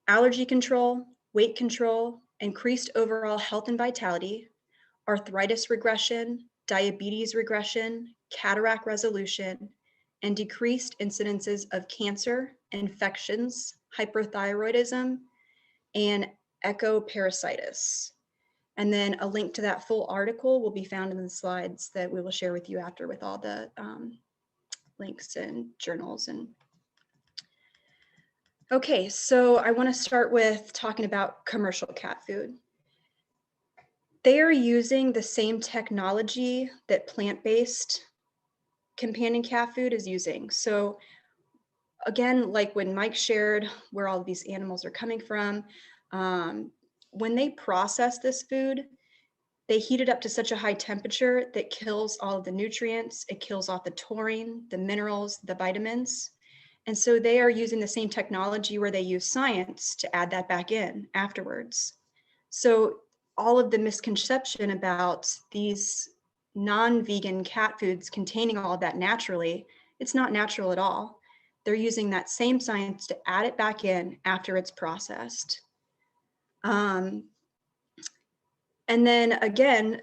allergy control, weight control, increased overall health and vitality, arthritis regression, diabetes regression, cataract resolution, and decreased incidences of cancer, infections, hyperthyroidism, and echoparasitis. And then a link to that full article will be found in the slides that we will share with you after, with all the links and journals. And okay, so I want to start with talking about commercial cat food. They are using the same technology that plant-based companion cat food is using. So again, like when Mike shared where all of these animals are coming from, when they process this food, they heat it up to such a high temperature that kills all of the nutrients, it kills off the taurine, the minerals, the vitamins. And so they are using the same technology where they use science to add that back in afterwards. So all of the misconception about these non-vegan cat foods containing all of that naturally, it's not natural at all. They're using that same science to add it back in after it's processed. And then again,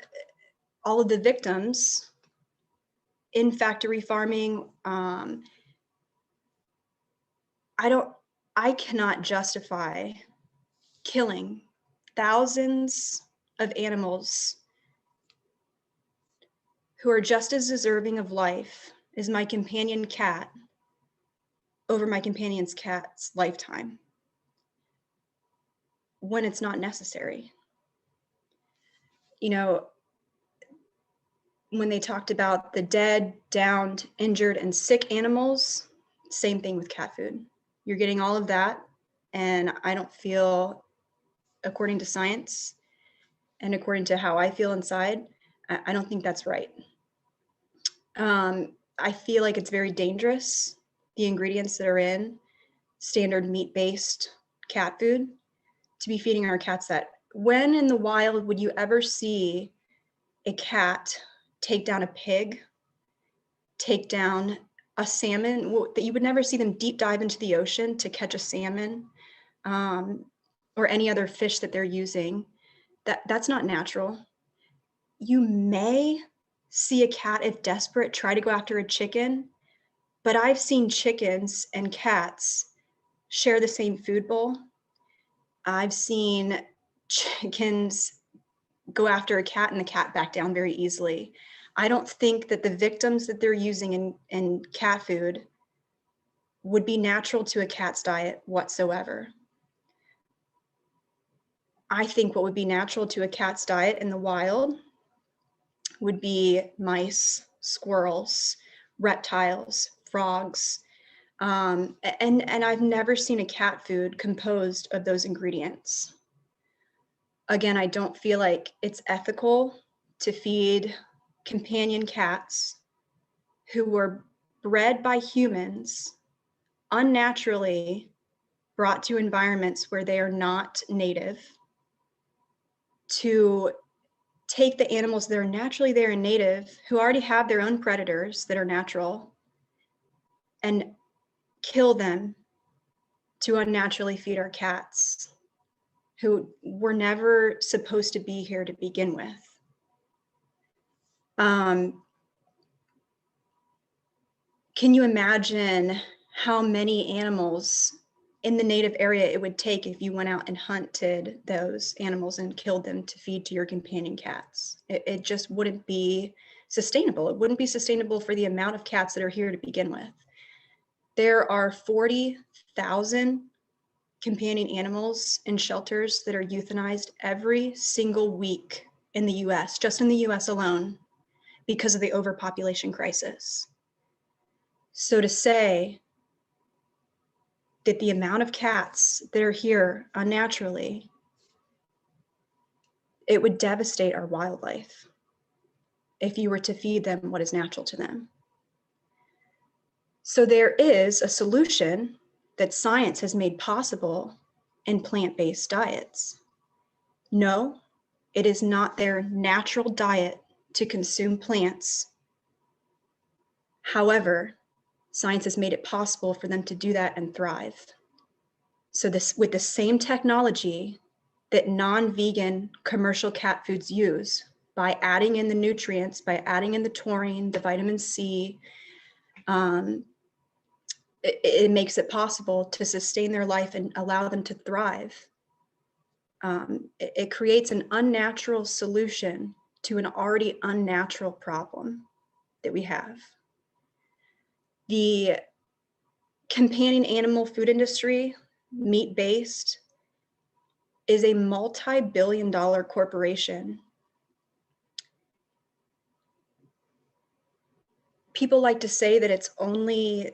all of the victims in factory farming, I cannot justify killing thousands of animals who are just as deserving of life as my companion cat over my companion's cat's lifetime when it's not necessary. You know, when they talked about the dead, downed, injured, and sick animals, same thing with cat food. You're getting all of that, and I don't feel, according to science and according to how I feel inside, I don't think that's right. I feel like it's very dangerous, the ingredients that are in standard meat-based cat food, to be feeding our cats that. When in the wild would you ever see a cat take down a pig, take down a salmon, that you would never see them deep dive into the ocean to catch a salmon or any other fish that they're using? That's not natural. You may see a cat, if desperate, try to go after a chicken, but I've seen chickens and cats share the same food bowl. I've seen chickens go after a cat and the cat back down very easily. I don't think that the victims that they're using in cat food would be natural to a cat's diet whatsoever. I think what would be natural to a cat's diet in the wild would be mice, squirrels, reptiles, frogs, and I've never seen a cat food composed of those ingredients. Again, I don't feel like it's ethical to feed companion cats who were bred by humans unnaturally brought to environments where they are not native, to take the animals that are naturally there and native, who already have their own predators that are natural, and kill them to unnaturally feed our cats, who were never supposed to be here to begin with. Can you imagine how many animals in the native area it would take if you went out and hunted those animals and killed them to feed to your companion cats? It just wouldn't be sustainable. It wouldn't be sustainable for the amount of cats that are here to begin with. There are 40,000 companion animals in shelters that are euthanized every single week in the US, just in the US alone, because of the overpopulation crisis. So to say that the amount of cats that are here unnaturally, it would devastate our wildlife if you were to feed them what is natural to them. So there is a solution that science has made possible in plant-based diets. No, it is not their natural diet to consume plants. However, science has made it possible for them to do that and thrive. So this, with the same technology that non-vegan commercial cat foods use, by adding in the nutrients, by adding in the taurine, the vitamin C, it makes it possible to sustain their life and allow them to thrive. It creates an unnatural solution to an already unnatural problem that we have. The companion animal food industry, meat-based, is a multi-billion-dollar corporation. People like to say that it's only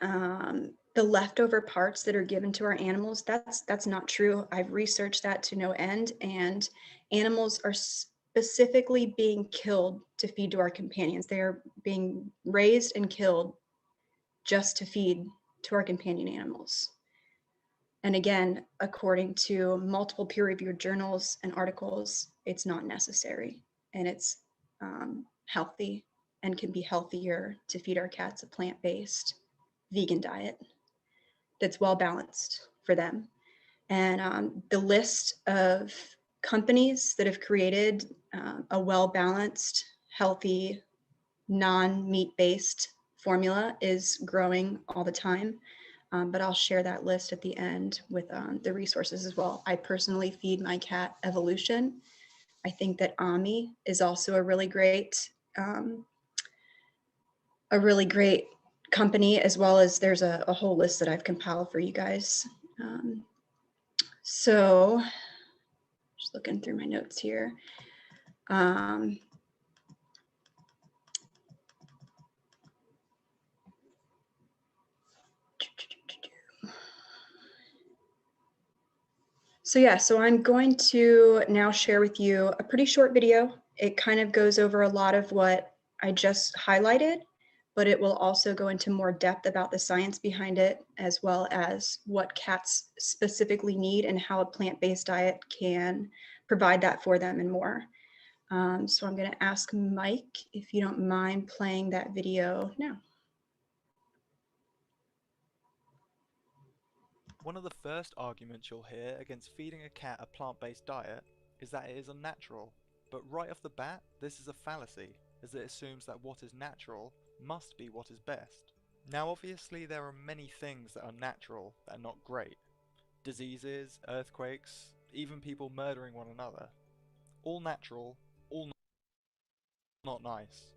the leftover parts that are given to our animals. That's not true. I've researched that to no end, and animals are specifically being killed to feed to our companions. They are being raised and killed just to feed to our companion animals. And again, according to multiple peer-reviewed journals and articles, it's not necessary, and it's healthy and can be healthier to feed our cats a plant-based vegan diet that's well-balanced for them. And the list of companies that have created a well-balanced, healthy, non-meat-based formula is growing all the time. But I'll share that list at the end with the resources as well. I personally feed my cat Evolution. I think that AAM is also a really great company, as well as there's a whole list that I've compiled for you guys. So just looking through my notes here. So I'm going to now share with you a pretty short video. It kind of goes over a lot of what I just highlighted, but it will also go into more depth about the science behind it, as well as what cats specifically need and how a plant-based diet can provide that for them and more. So I'm going to ask Mike if you don't mind playing that video now. One of the first arguments you'll hear against feeding a cat a plant-based diet is that it is unnatural. But right off the bat, this is a fallacy, as it assumes that what is natural must be what is best. Now obviously there are many things that are natural that are not great. Diseases, earthquakes, even people murdering one another. All natural, all not nice.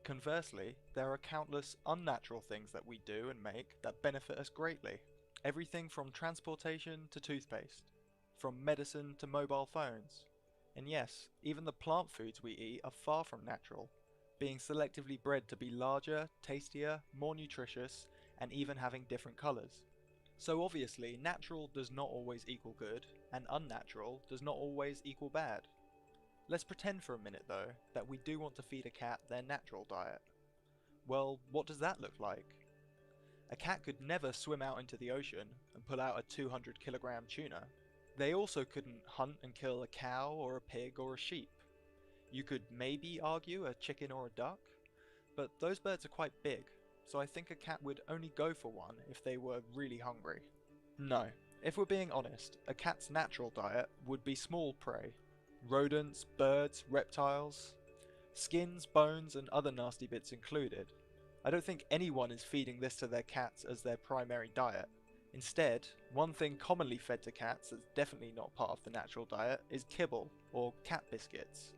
Conversely, there are countless unnatural things that we do and make that benefit us greatly. Everything from transportation to toothpaste, from medicine to mobile phones. And yes, even the plant foods we eat are far from natural, being selectively bred to be larger, tastier, more nutritious, and even having different colours. So obviously, natural does not always equal good, and unnatural does not always equal bad. Let's pretend for a minute though, that we do want to feed a cat their natural diet. Well, what does that look like? A cat could never swim out into the ocean and pull out a 200-kilogram tuna. They also couldn't hunt and kill a cow or a pig or a sheep. You could maybe argue a chicken or a duck, but those birds are quite big, so I think a cat would only go for one if they were really hungry. No, if we're being honest, a cat's natural diet would be small prey. Rodents, birds, reptiles, skins, bones, and other nasty bits included. I don't think anyone is feeding this to their cats as their primary diet. Instead, one thing commonly fed to cats that's definitely not part of the natural diet is kibble, or cat biscuits.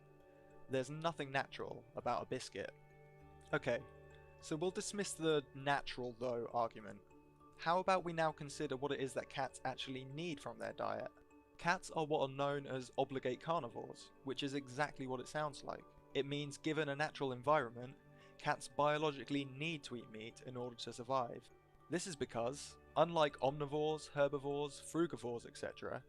There's nothing natural about a biscuit. Okay, so we'll dismiss the natural though argument. How about we now consider what it is that cats actually need from their diet? Cats are what are known as obligate carnivores, which is exactly what it sounds like. It means given a natural environment, cats biologically need to eat meat in order to survive. This is because, unlike omnivores, herbivores, frugivores, etc.,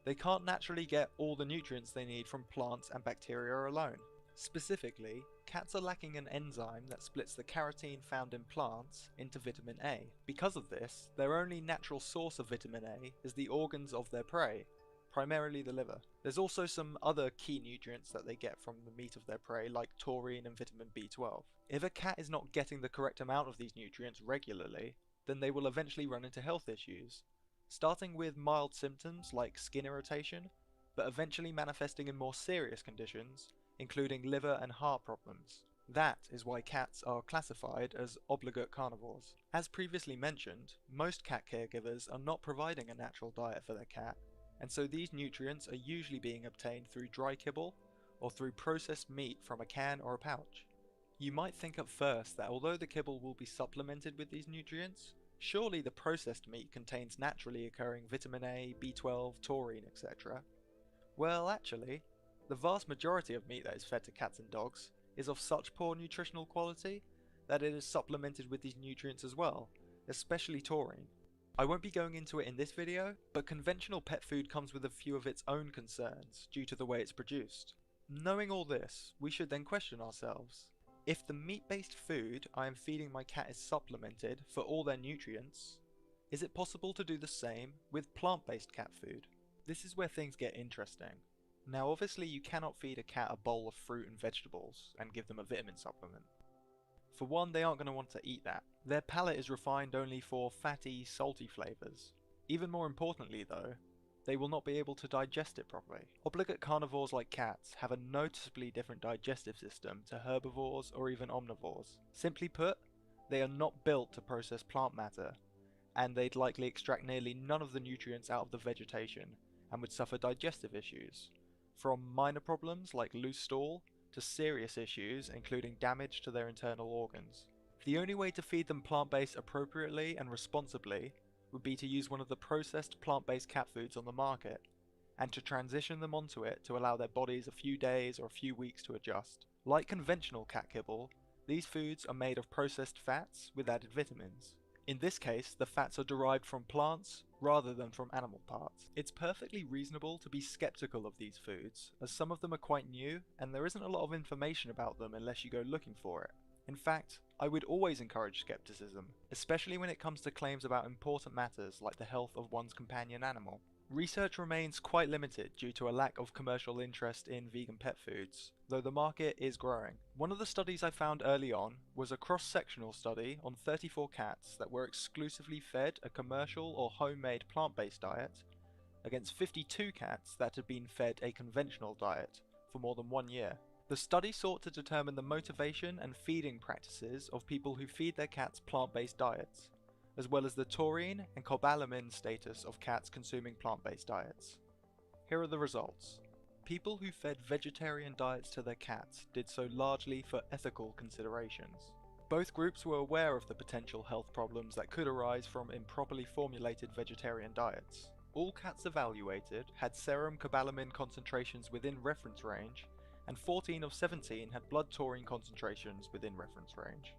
they can't naturally get all the nutrients they need from plants and bacteria alone. Specifically, cats are lacking an enzyme that splits the carotene found in plants into vitamin A. Because of this, their only natural source of vitamin A is the organs of their prey, primarily the liver. There's also some other key nutrients that they get from the meat of their prey, like taurine and vitamin B12. If a cat is not getting the correct amount of these nutrients regularly, then they will eventually run into health issues, starting with mild symptoms like skin irritation, but eventually manifesting in more serious conditions, including liver and heart problems. That is why cats are classified as obligate carnivores. As previously mentioned, most cat caregivers are not providing a natural diet for their cat, and so these nutrients are usually being obtained through dry kibble or through processed meat from a can or a pouch. You might think at first that although the kibble will be supplemented with these nutrients, surely the processed meat contains naturally occurring vitamin A, B12, taurine, etc. Well, actually, the vast majority of meat that is fed to cats and dogs is of such poor nutritional quality that it is supplemented with these nutrients as well, especially taurine. I won't be going into it in this video, but conventional pet food comes with a few of its own concerns due to the way it's produced. Knowing all this, we should then question ourselves. If the meat-based food I am feeding my cat is supplemented for all their nutrients, is it possible to do the same with plant-based cat food? This is where things get interesting. Now obviously you cannot feed a cat a bowl of fruit and vegetables and give them a vitamin supplement. For one, they aren't going to want to eat that. Their palate is refined only for fatty, salty flavours. Even more importantly though, they will not be able to digest it properly. Obligate carnivores like cats have a noticeably different digestive system to herbivores or even omnivores. Simply put, they are not built to process plant matter, and they'd likely extract nearly none of the nutrients out of the vegetation and would suffer digestive issues, from minor problems like loose stool to serious issues including damage to their internal organs. The only way to feed them plant-based appropriately and responsibly would be to use one of the processed plant-based cat foods on the market, and to transition them onto it to allow their bodies a few days or a few weeks to adjust. Like conventional cat kibble, these foods are made of processed fats with added vitamins. In this case, the fats are derived from plants rather than from animal parts. It's perfectly reasonable to be skeptical of these foods, as some of them are quite new and there isn't a lot of information about them unless you go looking for it. In fact, I would always encourage skepticism, especially when it comes to claims about important matters like the health of one's companion animal. Research remains quite limited due to a lack of commercial interest in vegan pet foods, though the market is growing. One of the studies I found early on was a cross-sectional study on 34 cats that were exclusively fed a commercial or homemade plant-based diet, against 52 cats that had been fed a conventional diet for more than 1 year. The study sought to determine the motivation and feeding practices of people who feed their cats plant-based diets, as well as the taurine and cobalamin status of cats consuming plant-based diets. Here are the results. People who fed vegetarian diets to their cats did so largely for ethical considerations. Both groups were aware of the potential health problems that could arise from improperly formulated vegetarian diets. All cats evaluated had serum cobalamin concentrations within reference range, and 14 of 17 had blood taurine concentrations within reference range.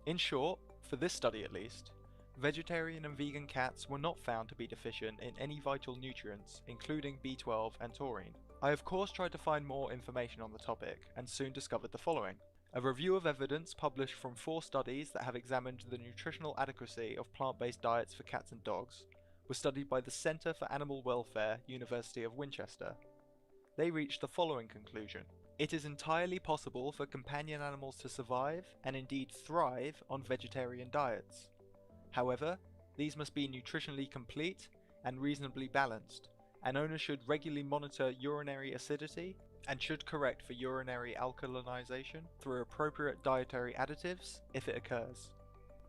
In short, for this study at least, vegetarian and vegan cats were not found to be deficient in any vital nutrients, including B12 and taurine. I of course tried to find more information on the topic, and soon discovered the following. A review of evidence published from 4 studies that have examined the nutritional adequacy of plant-based diets for cats and dogs was studied by the Centre for Animal Welfare, University of Winchester. They reached the following conclusion. It is entirely possible for companion animals to survive and indeed thrive on vegetarian diets. However, these must be nutritionally complete and reasonably balanced, and owners should regularly monitor urinary acidity and should correct for urinary alkalinization through appropriate dietary additives if it occurs.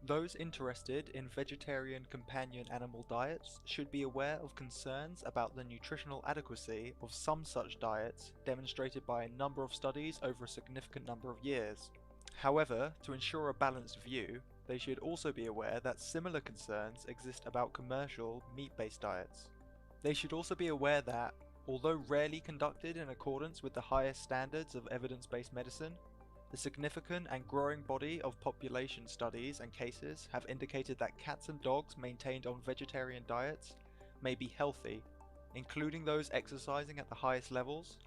Those interested in vegetarian companion animal diets should be aware of concerns about the nutritional adequacy of some such diets demonstrated by a number of studies over a significant number of years. However, to ensure a balanced view, they should also be aware that similar concerns exist about commercial meat-based diets. They should also be aware that, although rarely conducted in accordance with the highest standards of evidence-based medicine, the significant and growing body of population studies and cases have indicated that cats and dogs maintained on vegetarian diets may be healthy, including those exercising at the highest levels,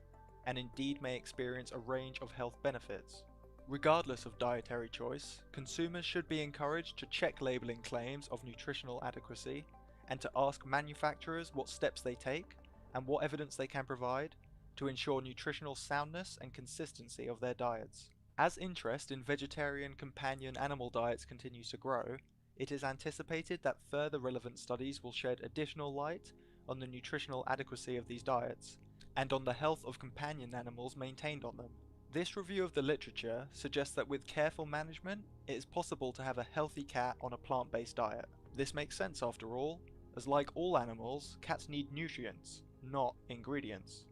and indeed may experience a range of health benefits. Regardless of dietary choice, consumers should be encouraged to check labeling claims of nutritional adequacy and to ask manufacturers what steps they take and what evidence they can provide to ensure nutritional soundness and consistency of their diets. As interest in vegetarian companion animal diets continues to grow, it is anticipated that further relevant studies will shed additional light on the nutritional adequacy of these diets and on the health of companion animals maintained on them. This review of the literature suggests that with careful management, it is possible to have a healthy cat on a plant-based diet. This makes sense after all, as like all animals, cats need nutrients, not ingredients.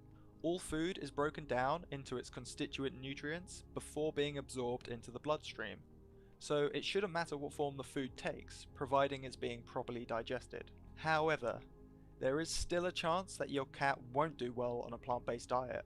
All food is broken down into its constituent nutrients before being absorbed into the bloodstream, so it shouldn't matter what form the food takes, providing it's being properly digested. However, there is still a chance that your cat won't do well on a plant-based diet.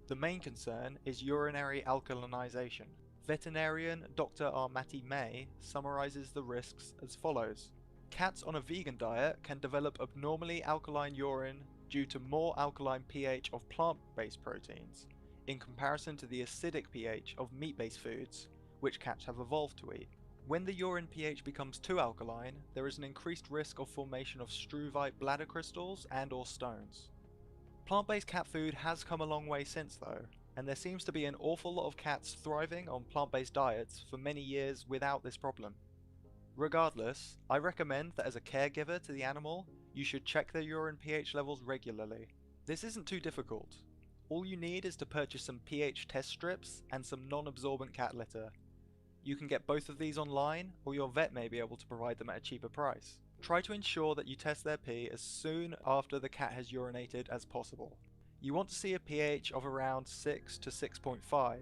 The main concern is urinary alkalinization. Veterinarian Dr. Armati May summarizes the risks as follows. Cats on a vegan diet can develop abnormally alkaline urine due to more alkaline pH of plant-based proteins, in comparison to the acidic pH of meat-based foods, which cats have evolved to eat. When the urine pH becomes too alkaline, there is an increased risk of formation of struvite bladder crystals and/or stones. Plant-based cat food has come a long way since though, and there seems to be an awful lot of cats thriving on plant-based diets for many years without this problem. Regardless, I recommend that as a caregiver to the animal, you should check their urine pH levels regularly. This isn't too difficult. All you need is to purchase some pH test strips and some non-absorbent cat litter. You can get both of these online, or your vet may be able to provide them at a cheaper price. Try to ensure that you test their pee as soon after the cat has urinated as possible. You want to see a pH of around 6 to 6.5.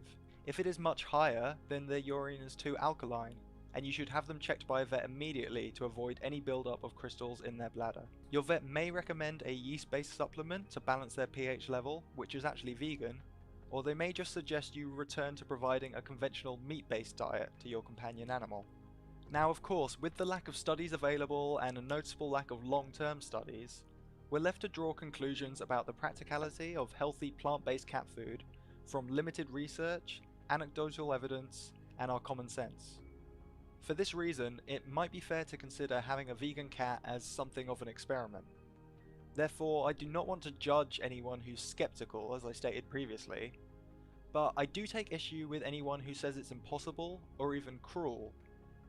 If it is much higher, then their urine is too alkaline, and you should have them checked by a vet immediately to avoid any buildup of crystals in their bladder. Your vet may recommend a yeast-based supplement to balance their pH level, which is actually vegan, or they may just suggest you return to providing a conventional meat-based diet to your companion animal. Now of course, with the lack of studies available and a noticeable lack of long-term studies, we're left to draw conclusions about the practicality of healthy plant-based cat food from limited research, anecdotal evidence, and our common sense. For this reason, it might be fair to consider having a vegan cat as something of an experiment. Therefore, I do not want to judge anyone who's skeptical, as I stated previously, but I do take issue with anyone who says it's impossible or even cruel,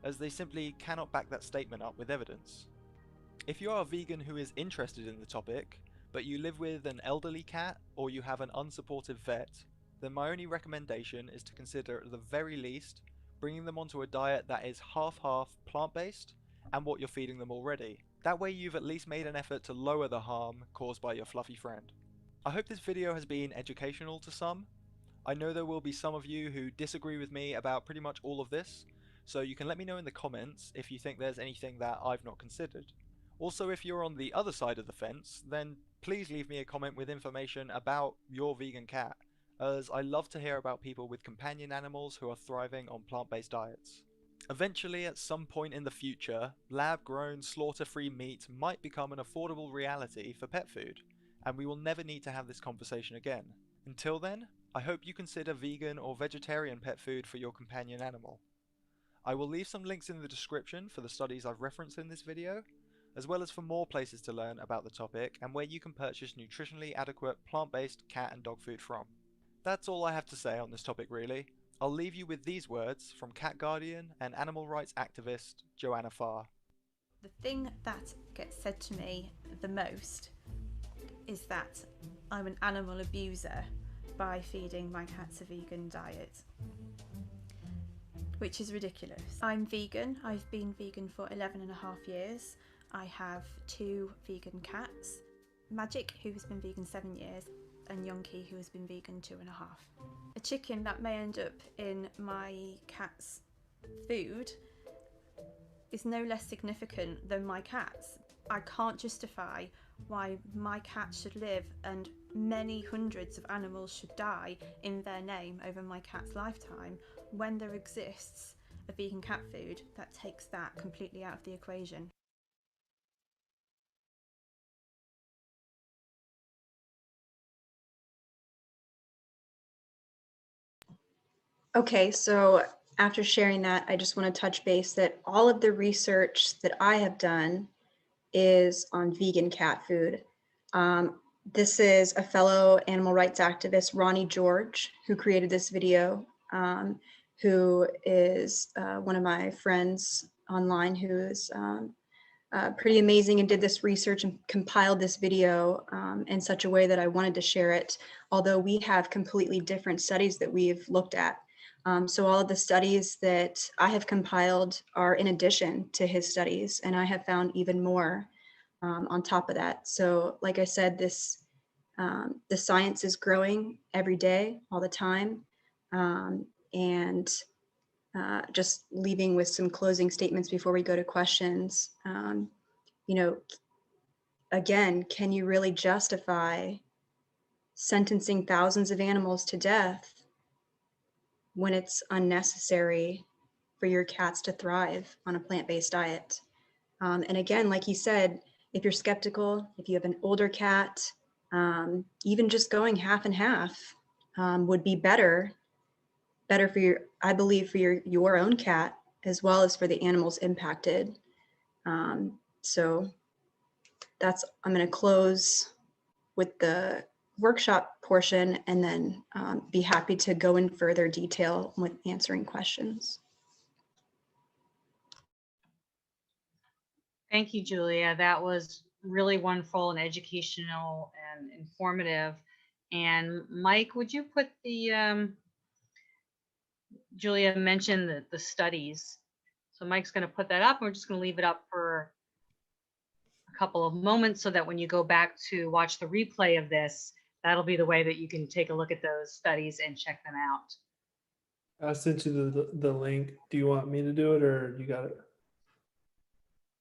as they simply cannot back that statement up with evidence. If you are a vegan who is interested in the topic, but you live with an elderly cat or you have an unsupportive vet, then my only recommendation is to consider at the very least bringing them onto a diet that is half-half plant-based and what you're feeding them already. That way you've at least made an effort to lower the harm caused by your fluffy friend. I hope this video has been educational to some. I know there will be some of you who disagree with me about pretty much all of this, so you can let me know in the comments if you think there's anything that I've not considered. Also, if you're on the other side of the fence, then please leave me a comment with information about your vegan cat, as I love to hear about people with companion animals who are thriving on plant-based diets. Eventually, at some point in the future, lab-grown, slaughter-free meat might become an affordable reality for pet food, and we will never need to have this conversation again. Until then, I hope you consider vegan or vegetarian pet food for your companion animal. I will leave some links in the description for the studies I've referenced in this video, as well as for more places to learn about the topic and where you can purchase nutritionally adequate plant-based cat and dog food from. That's all I have to say on this topic really. I'll leave you with these words from cat guardian and animal rights activist Joanna Farr. The thing that gets said to me the most is that I'm an animal abuser by feeding my cats a vegan diet, which is ridiculous. I'm vegan. I've been vegan for 11.5 years. I have 2 vegan cats, Magic, who has been vegan 7 years, and Yonki, who has been vegan 2.5. A chicken that may end up in my cat's food is no less significant than my cat's. I can't justify why my cat should live and many hundreds of animals should die in their name over my cat's lifetime when there exists a vegan cat food that takes that completely out of the equation. Okay, so after sharing that, I just want to touch base that all of the research that I have done is on vegan cat food. This is a fellow animal rights activist, Ronnie George, who created this video, who is one of my friends online who is pretty amazing and did this research and compiled this video in such a way that I wanted to share it, although we have completely different studies that we've looked at. So all of the studies that I have compiled are in addition to his studies, and I have found even more on top of that. So like I said, the science is growing every day, all the time. And just leaving with some closing statements before we go to questions. You know, again, can you really justify sentencing thousands of animals to death when it's unnecessary for your cats to thrive on a plant-based diet? And again, like he said, if you're skeptical, if you have an older cat, even just going half and half would be better for your, I believe, for your own cat, as well as for the animals impacted. So that's, I'm going to close with the workshop portion and then be happy to go in further detail with answering questions. Thank you, Julia. That was really wonderful and educational and informative. And Mike, would you put the, Julia mentioned the studies. So Mike's going to put that up. We're just going to leave it up for a couple of moments so that when you go back to watch the replay of this, that'll be the way that you can take a look at those studies and check them out. I sent you the link. Do you want me to do it or you got it?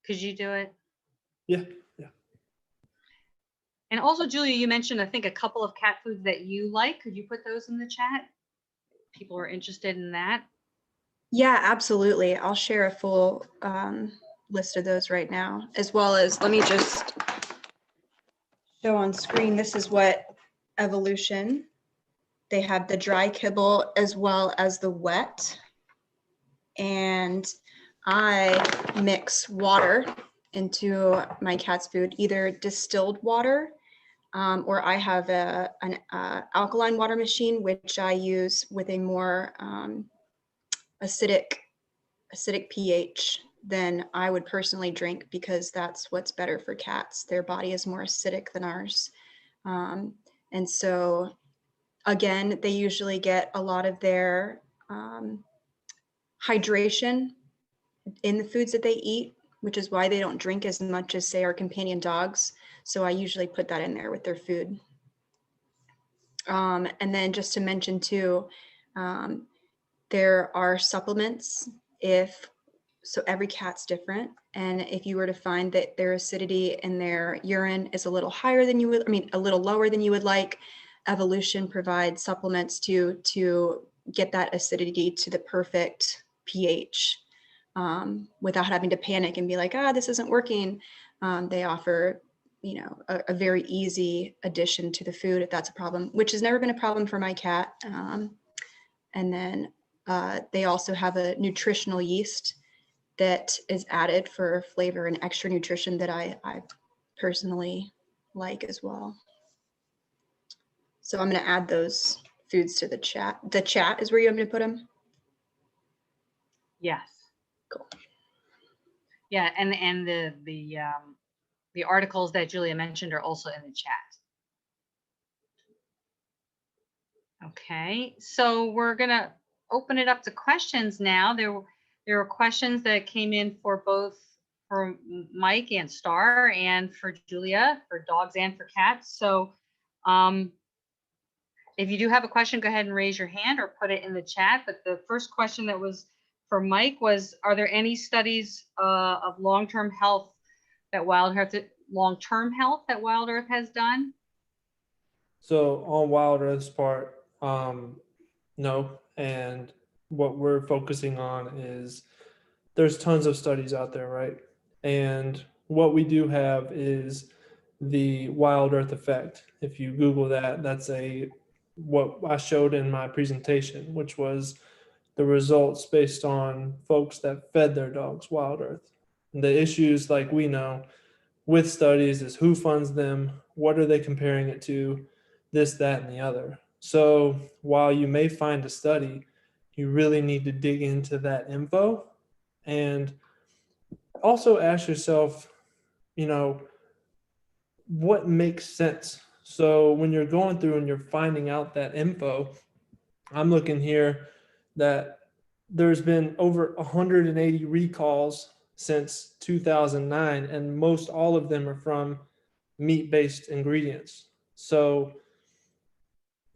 Could you do it? Yeah. And also, Julia, you mentioned, I think, a couple of cat foods that you like. Could you put those in the chat? People are interested in that. Yeah, absolutely. I'll share a full list of those right now, as well as, let me just show on screen. This is what Evolution, they have the dry kibble as well as the wet. And I mix water into my cat's food, either distilled water or I have an alkaline water machine, which I use with a more acidic pH than I would personally drink, because that's what's better for cats. Their body is more acidic than ours. And so again, they usually get a lot of their hydration in the foods that they eat, which is why they don't drink as much as, say, our companion dogs. So I usually put that in there with their food. And then just to mention too, there are supplements so every cat's different. And if you were to find that their acidity in their urine is a little higher than you would, a little lower than you would like, Evolution provides supplements to get that acidity to the perfect pH without having to panic and be like, this isn't working. They offer you know, a very easy addition to the food if that's a problem, which has never been a problem for my cat. And then they also have a nutritional yeast that is added for flavor and extra nutrition that I personally like as well. So I'm going to add those foods to the chat. The chat is where you want me to put them? Yes. Cool. Yeah, and the articles that Julia mentioned are also in the chat. Okay, so we're gonna open it up to questions now. There were questions that came in for both for Mike and Star and for Julia, for dogs and for cats. So if you do have a question, go ahead and raise your hand or put it in the chat. But the first question that was for Mike was, are there any studies of long-term health that Wild Earth has done? So on Wild Earth's part, no. And what we're focusing on is there's tons of studies out there, right? And what we do have is the Wild Earth effect. If you Google that, that's what I showed in my presentation, which was the results based on folks that fed their dogs Wild Earth. And the issues, like we know with studies, is who funds them, what are they comparing it to, this, that, and the other. So while you may find a study, you really need to dig into that info and also ask yourself, you know, what makes sense. So when you're going through and you're finding out that info, I'm looking here that there's been over 180 recalls since 2009, and most all of them are from meat-based ingredients. So,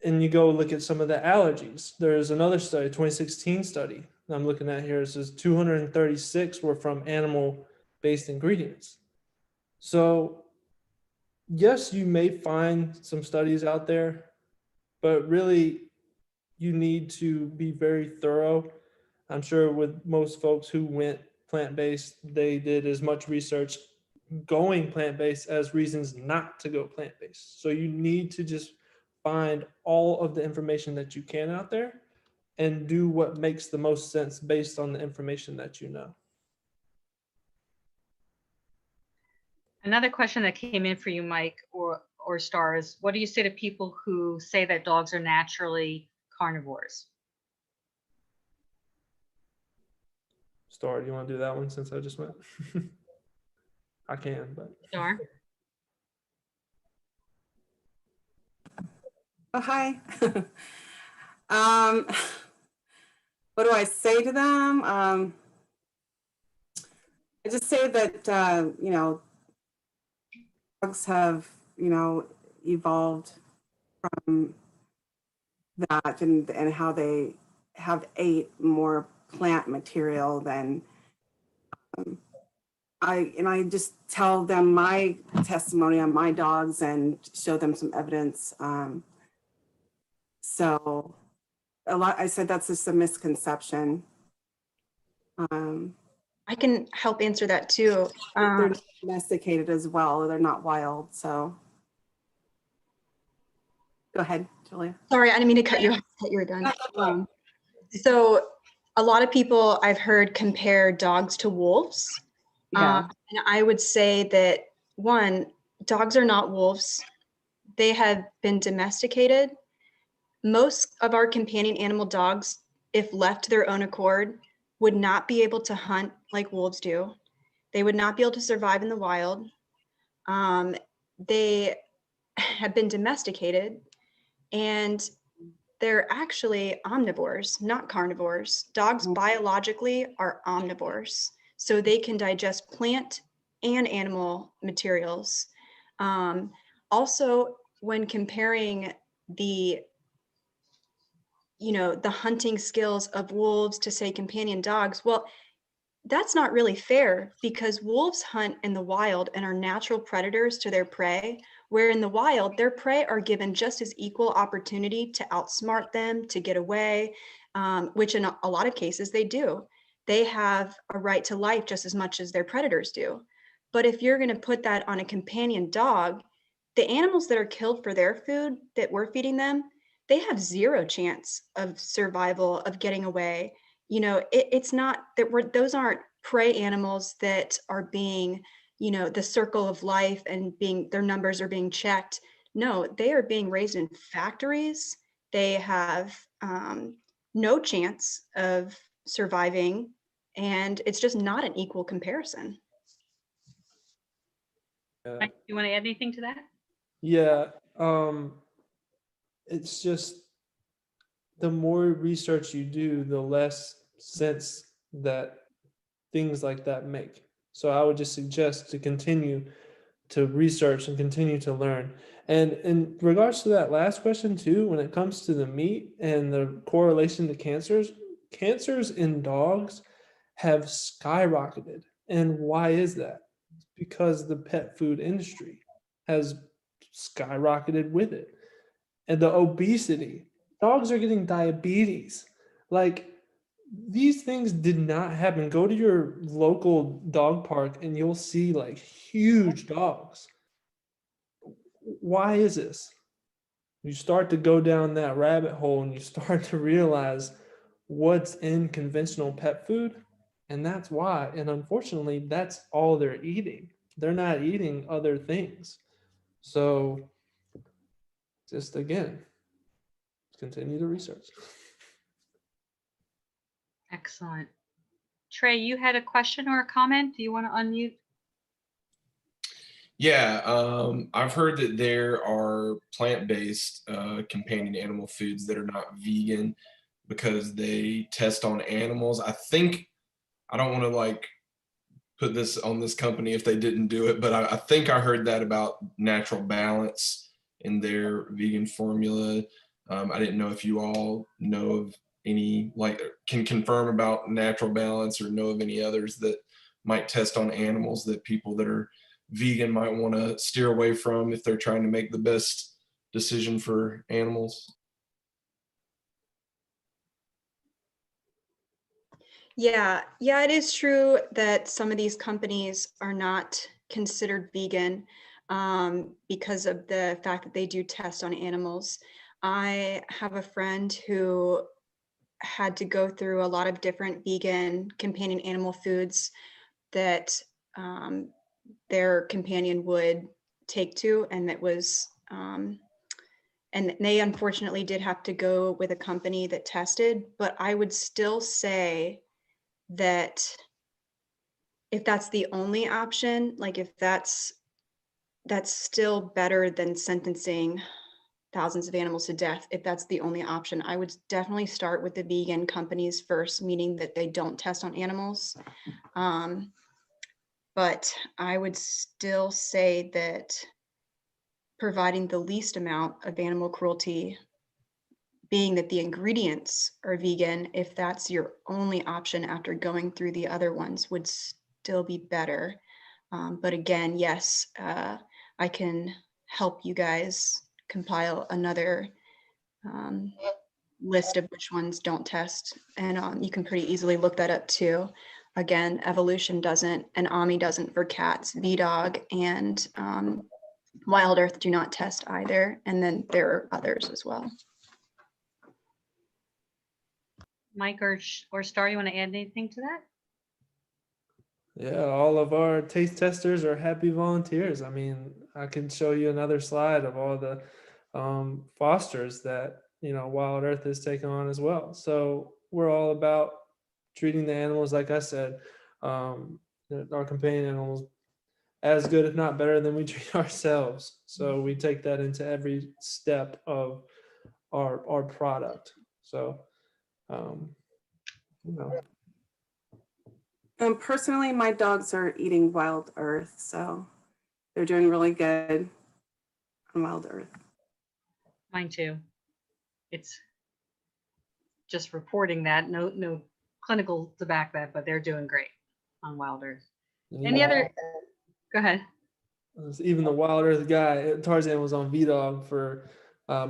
and you go look at some of the allergies. There's another study, 2016 study I'm looking at here. It says 236 were from animal-based ingredients. So yes, you may find some studies out there, but really you need to be very thorough. I'm sure with most folks who went plant-based, they did as much research going plant-based as reasons not to go plant-based. So you need to just find all of the information that you can out there and do what makes the most sense based on the information that you know. Another question that came in for you, Mike or Star, is what do you say to people who say that dogs are naturally carnivores? Star, do you want to do that one since I just went? I can, but. Star? Oh, hi. What do I say to them? I just say that, you know, dogs have, you know, evolved from that and how they have ate more plant material than I just tell them my testimony on my dogs and show them some evidence. So I said that's just a misconception. I can help answer that too. They're domesticated as well. They're not wild. So go ahead, Julia. Sorry, I didn't mean to cut you off. I thought you were done. So a lot of people I've heard compare dogs to wolves. Yeah. And I would say that, one, dogs are not wolves. They have been domesticated. Most of our companion animal dogs, if left to their own accord, would not be able to hunt like wolves do. They would not be able to survive in the wild. They have been domesticated, and they're actually omnivores, not carnivores. Dogs biologically are omnivores, so they can digest plant and animal materials. Also, when comparing the hunting skills of wolves to, say, companion dogs, well, that's not really fair, because wolves hunt in the wild and are natural predators to their prey, where in the wild, their prey are given just as equal opportunity to outsmart them, to get away, which in a lot of cases they do. They have a right to life just as much as their predators do. But if you're going to put that on a companion dog, the animals that are killed for their food that we're feeding them, they have zero chance of survival, of getting away. You know, it's not that those aren't prey animals that are being, you know, the circle of life and their numbers are being checked. No, they are being raised in factories. They have no chance of surviving, and it's just not an equal comparison. Mike, you want to add anything to that? Yeah, it's just the more research you do, the less sense that things like that make. So I would just suggest to continue to research and continue to learn. And in regards to that last question too, when it comes to the meat and the correlation to cancers in dogs have skyrocketed. And why is that? Because the pet food industry has skyrocketed with it. And the obesity, dogs are getting diabetes. Like, these things did not happen. Go to your local dog park and you'll see like huge dogs. Why is this? You start to go down that rabbit hole and you start to realize what's in conventional pet food. And that's why. And unfortunately, that's all they're eating. They're not eating other things. So just again, continue to research. Excellent. Trey, you had a question or a comment? Do you want to unmute? Yeah, I've heard that there are plant-based companion animal foods that are not vegan because they test on animals. I don't want to like put this on this company if they didn't do it, but I think I heard that about Natural Balance in their vegan formula. I didn't know if you all know of any, like, can confirm about Natural Balance or know of any others that might test on animals that people that are vegan might want to steer away from if they're trying to make the best decision for animals. Yeah, it is true that some of these companies are not considered vegan because of the fact that they do test on animals. I have a friend who had to go through a lot of different vegan companion animal foods that their companion would take to, and that was, and they unfortunately did have to go with a company that tested, but I would still say that if that's the only option, like if that's still better than sentencing thousands of animals to death. If that's the only option, I would definitely start with the vegan companies first, meaning that they don't test on animals. But I would still say that providing the least amount of animal cruelty, being that the ingredients are vegan, if that's your only option after going through the other ones, would still be better. But again, yes, I can help you guys compile another list of which ones don't test. And you can pretty easily look that up too. Again, Evolution doesn't, and AAM doesn't for cats. VDog and Wild Earth do not test either. And then there are others as well. Mike or Star, you want to add anything to that? Yeah, all of our taste testers are happy volunteers. I mean, I can show you another slide of all the fosters that, you know, Wild Earth is taking on as well. So we're all about treating the animals, like I said, our companion animals, as good, if not better, than we treat ourselves. So we take that into every step of our product. So, you know. Personally, my dogs are eating Wild Earth, so they're doing really good on Wild Earth. Mine too. It's just reporting that, no clinical to back that, but they're doing great on Wild Earth. Any other? Go ahead. Even the Wild Earth guy, Tarzan, was on VDog for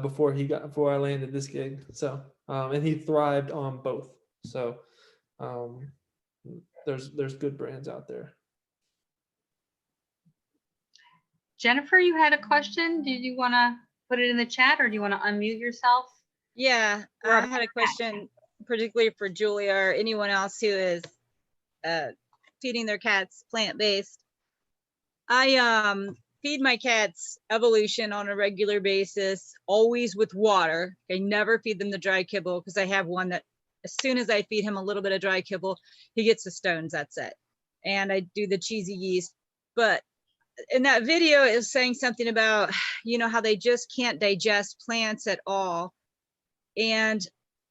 before I landed this gig. So and he thrived on both. So there's good brands out there. Jennifer, you had a question. Did you want to put it in the chat, or do you want to unmute yourself? Yeah, I had a question particularly for Julia or anyone else who is feeding their cats plant-based. I feed my cats Evolution on a regular basis, always with water. I never feed them the dry kibble because I have one that as soon as I feed him a little bit of dry kibble, he gets the stones, that's it. And I do the cheesy yeast. But in that video, it was saying something about, you know, how they just can't digest plants at all. And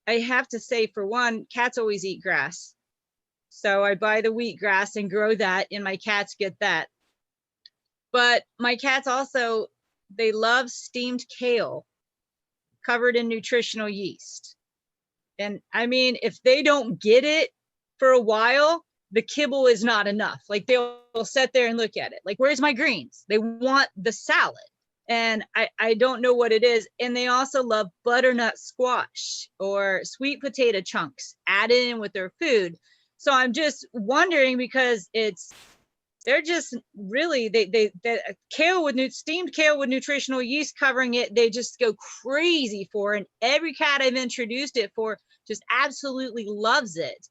I have to say, for one, cats always eat grass. So I buy the wheatgrass and grow that, and my cats get that. But my cats also, they love steamed kale covered in nutritional yeast. And I mean, if they don't get it for a while, the kibble is not enough. Like they'll sit there and look at it. Like, where's my greens? They want the salad. And I don't know what it is. And they also love butternut squash or sweet potato chunks added in with their food. So I'm just wondering, because they're just really, they kale with steamed kale with nutritional yeast covering it, they just go crazy for. And every cat I've introduced it for just absolutely loves it.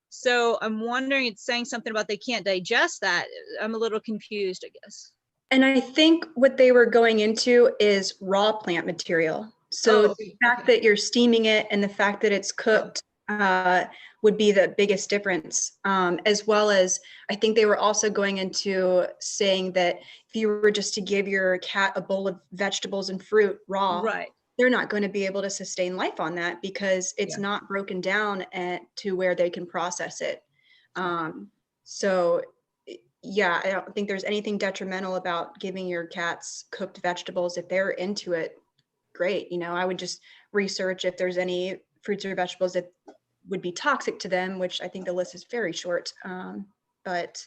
So I'm wondering, it's saying something about they can't digest that. I'm a little confused, I guess. And I think what they were going into is raw plant material. So the fact that you're steaming it and the fact that it's cooked would be the biggest difference. As well as, I think they were also going into saying that if you were just to give your cat a bowl of vegetables and fruit raw, right, they're not going to be able to sustain life on that because it's not broken down to where they can process it. So yeah, I don't think there's anything detrimental about giving your cats cooked vegetables. If they're into it, great. You know, I would just research if there's any fruits or vegetables that would be toxic to them, which I think the list is very short. But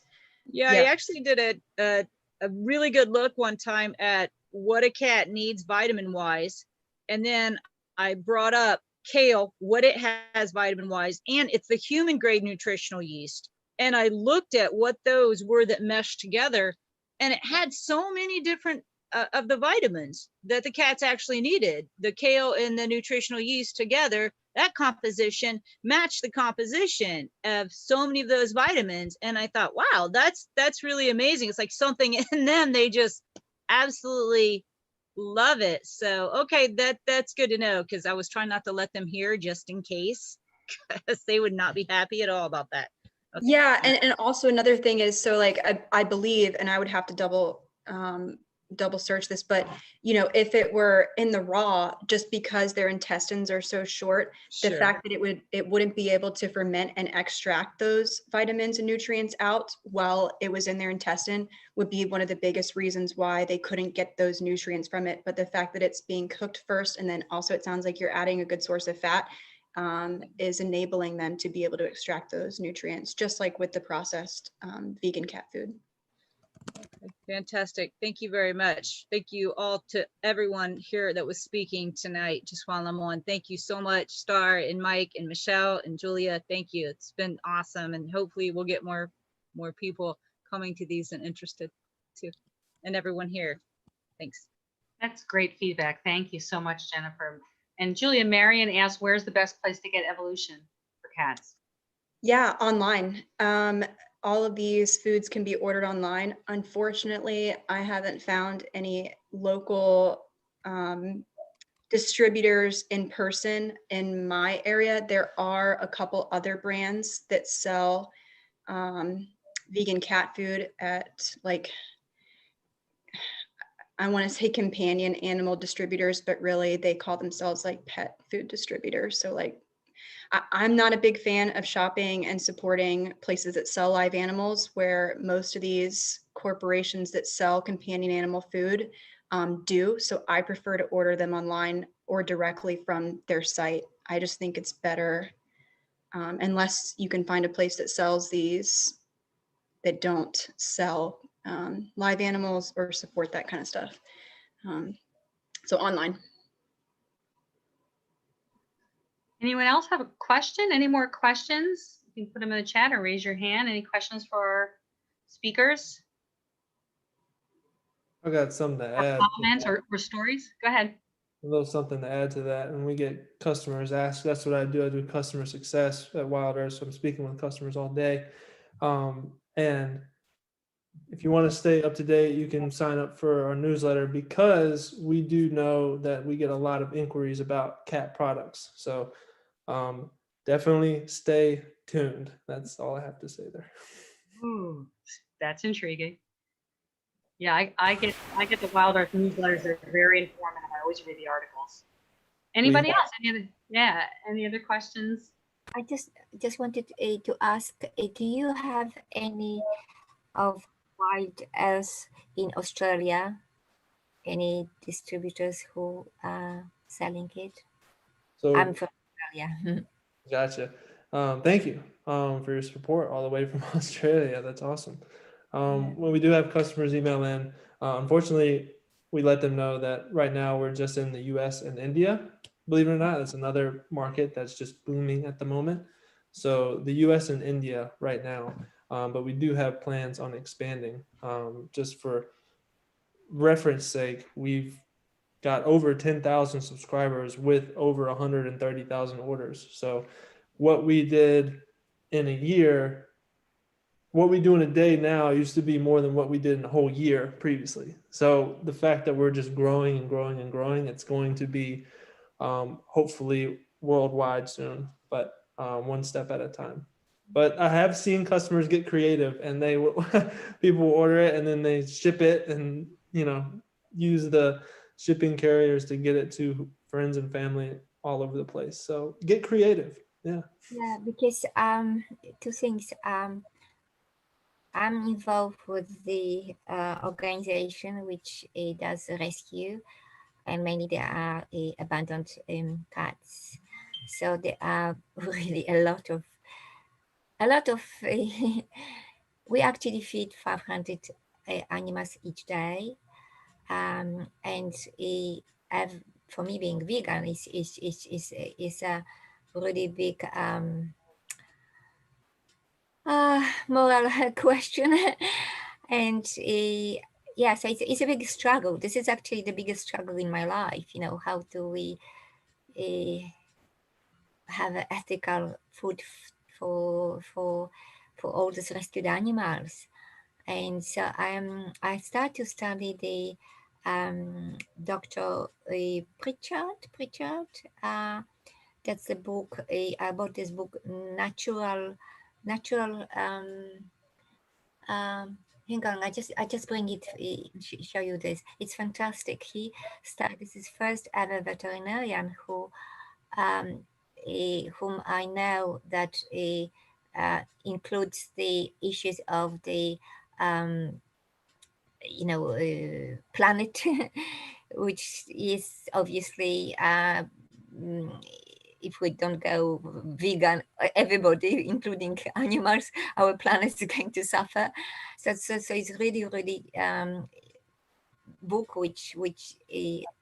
yeah, I actually did a really good look one time at what a cat needs vitamin wise. And then I brought up kale, what it has vitamin wise, and it's the human grade nutritional yeast. And I looked at what those were that meshed together, and it had so many different of the vitamins that the cats actually needed. The kale and the nutritional yeast together, that composition matched the composition of so many of those vitamins. And I thought, wow, that's really amazing. It's like something in them, they just absolutely love it. So, okay, that's good to know, because I was trying not to let them hear just in case, because they would not be happy at all about that. Okay. Yeah, and also another thing is, so like I believe, and I would have to double search this, but you know, if it were in the raw, just because their intestines are so short, the fact that it wouldn't be able to ferment and extract those vitamins and nutrients out while it was in their intestine would be one of the biggest reasons why they couldn't get those nutrients from it. But the fact that it's being cooked first, and then also it sounds like you're adding a good source of fat, is enabling them to be able to extract those nutrients, just like with the processed vegan cat food. Fantastic. Thank you very much. Thank you all to everyone here that was speaking tonight, just while I'm on. Thank you so much, Star and Mike and Michelle and Julia. Thank you. It's been awesome. And hopefully we'll get more people coming to these and interested too. And everyone here. Thanks. That's great feedback. Thank you so much, Jennifer. And Julia, Marion asked, where's the best place to get Evolution for cats? Yeah, online. All of these foods can be ordered online. Unfortunately, I haven't found any local distributors in person in my area. There are a couple other brands that sell vegan cat food at, like, I want to say companion animal distributors, but really they call themselves like pet food distributors. So like, I'm not a big fan of shopping and supporting places that sell live animals, where most of these corporations that sell companion animal food do. So I prefer to order them online or directly from their site. I just think it's better, unless you can find a place that sells these that don't sell live animals or support that kind of stuff. So online. Anyone else have a question? Any more questions? You can put them in the chat or raise your hand. Any questions for our speakers? I got something to add. Comments or stories? Go ahead. A little something to add to that. And we get customers ask, that's what I do. I do customer success at Wild Earth. So I'm speaking with customers all day. And if you want to stay up to date, you can sign up for our newsletter, because we do know that we get a lot of inquiries about cat products. So definitely stay tuned. That's all I have to say there. Ooh, that's intriguing. Yeah, I get the Wild Earth newsletters. They're very informative. I always read the articles. Anybody else? Any other questions? I just wanted to ask, do you have any of Wild Earth in Australia? Any distributors who are selling it? So I'm from Australia. Gotcha. Thank you for your support all the way from Australia. That's awesome. When we do have customers email in, unfortunately, we let them know that right now we're just in the US and India. Believe it or not, that's another market that's just booming at the moment. So the US and India right now, but we do have plans on expanding. Just for reference sake, we've got over 10,000 subscribers with over 130,000 orders. So what we did in a year, what we do in a day now used to be more than what we did in a whole year previously. So the fact that we're just growing and growing and growing, it's going to be hopefully worldwide soon, but one step at a time. But I have seen customers get creative, and they will people will order it and then they ship it, and use the shipping carriers to get it to friends and family all over the place. So get creative. Yeah. Yeah, because two things. I'm involved with the organization which does rescue, and mainly there are abandoned cats. So there are really a lot of we actually feed 500 animals each day, and for me, being vegan is a really big moral question. And yeah, so it's a big struggle. This is actually the biggest struggle in my life. How do we have an ethical food for all these rescued animals? And so I start to study the Dr. Pritchard. That's the book. I bought this book, Natural. Hang on, I just bring it, show you this. It's fantastic. This is first ever veterinarian whom I know that includes the issues of the planet, which is obviously if we don't go vegan, everybody, including animals, our planet is going to suffer. So it's really book which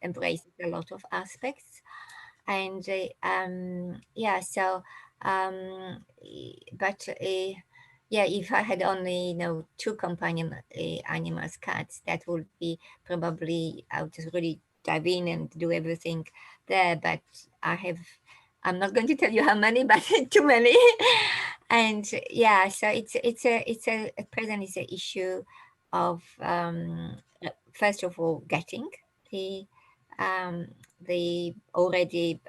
embraces a lot of aspects, and yeah. So but yeah, if I had only two companion animals, cats, that would be probably, I would just really dive in and do everything there. But I'm not going to tell you how many, but too many. And yeah, so it's at present it's an issue of first of all getting the already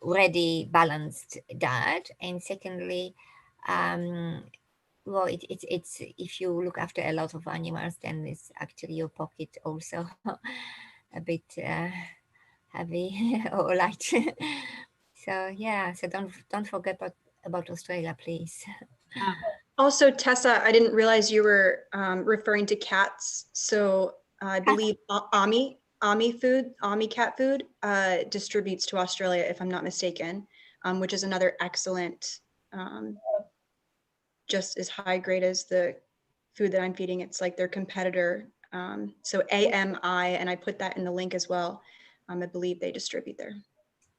ready balanced diet, and secondly, well, it's if you look after a lot of animals, then it's actually your pocket also a bit heavy or light. So yeah, so don't forget about Australia, please. Also, Tessa, I didn't realize you were referring to cats. So I believe AAM cat food distributes to Australia, if I'm not mistaken, which is another excellent, just as high grade as the food that I'm feeding. It's like their competitor. So AMI, and I put that in the link as well. I believe they distribute there.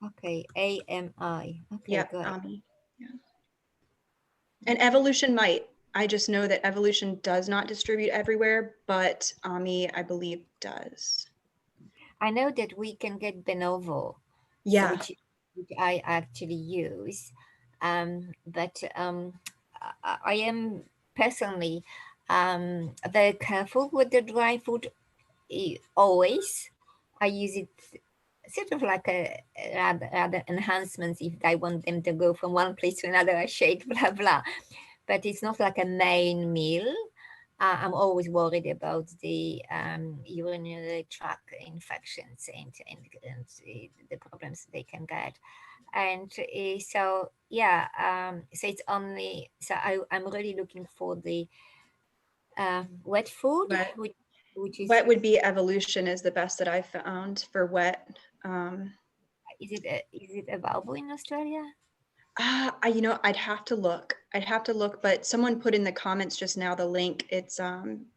Okay, AMI. Okay, yeah, good. Yeah. And Evolution Might. I just know that Evolution does not distribute everywhere, but AMI, I believe, does. I know that we can get Benovo, Yeah. which I actually use. But I am personally very careful with the dry food. Always, I use it sort of like a rather enhancements if I want them to go from one place to another. I shake blah blah, but it's not like a main meal. I'm always worried about the urinary tract infections and the problems they can get. And so, yeah, so it's only, so I'm really looking for the wet food, Wet. which is. Wet would be Evolution is the best that I've found for wet. Is it available in Australia? You know, I'd have to look, but someone put in the comments just now the link. It's don't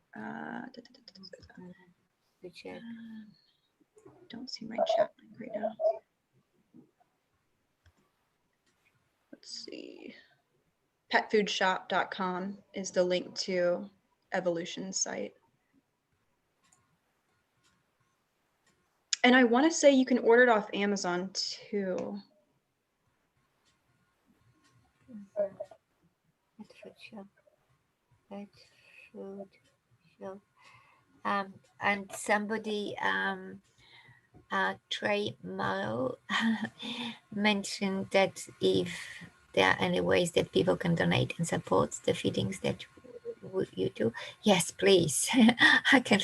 see my chat link right now. Let's see. Petfoodshop.com is the link to Evolution's site. And I want to say you can order it off Amazon too. Pet food shop. And somebody, Trey Morrow, mentioned that if there are any ways that people can donate and support the feedings that you do, yes, please. I can.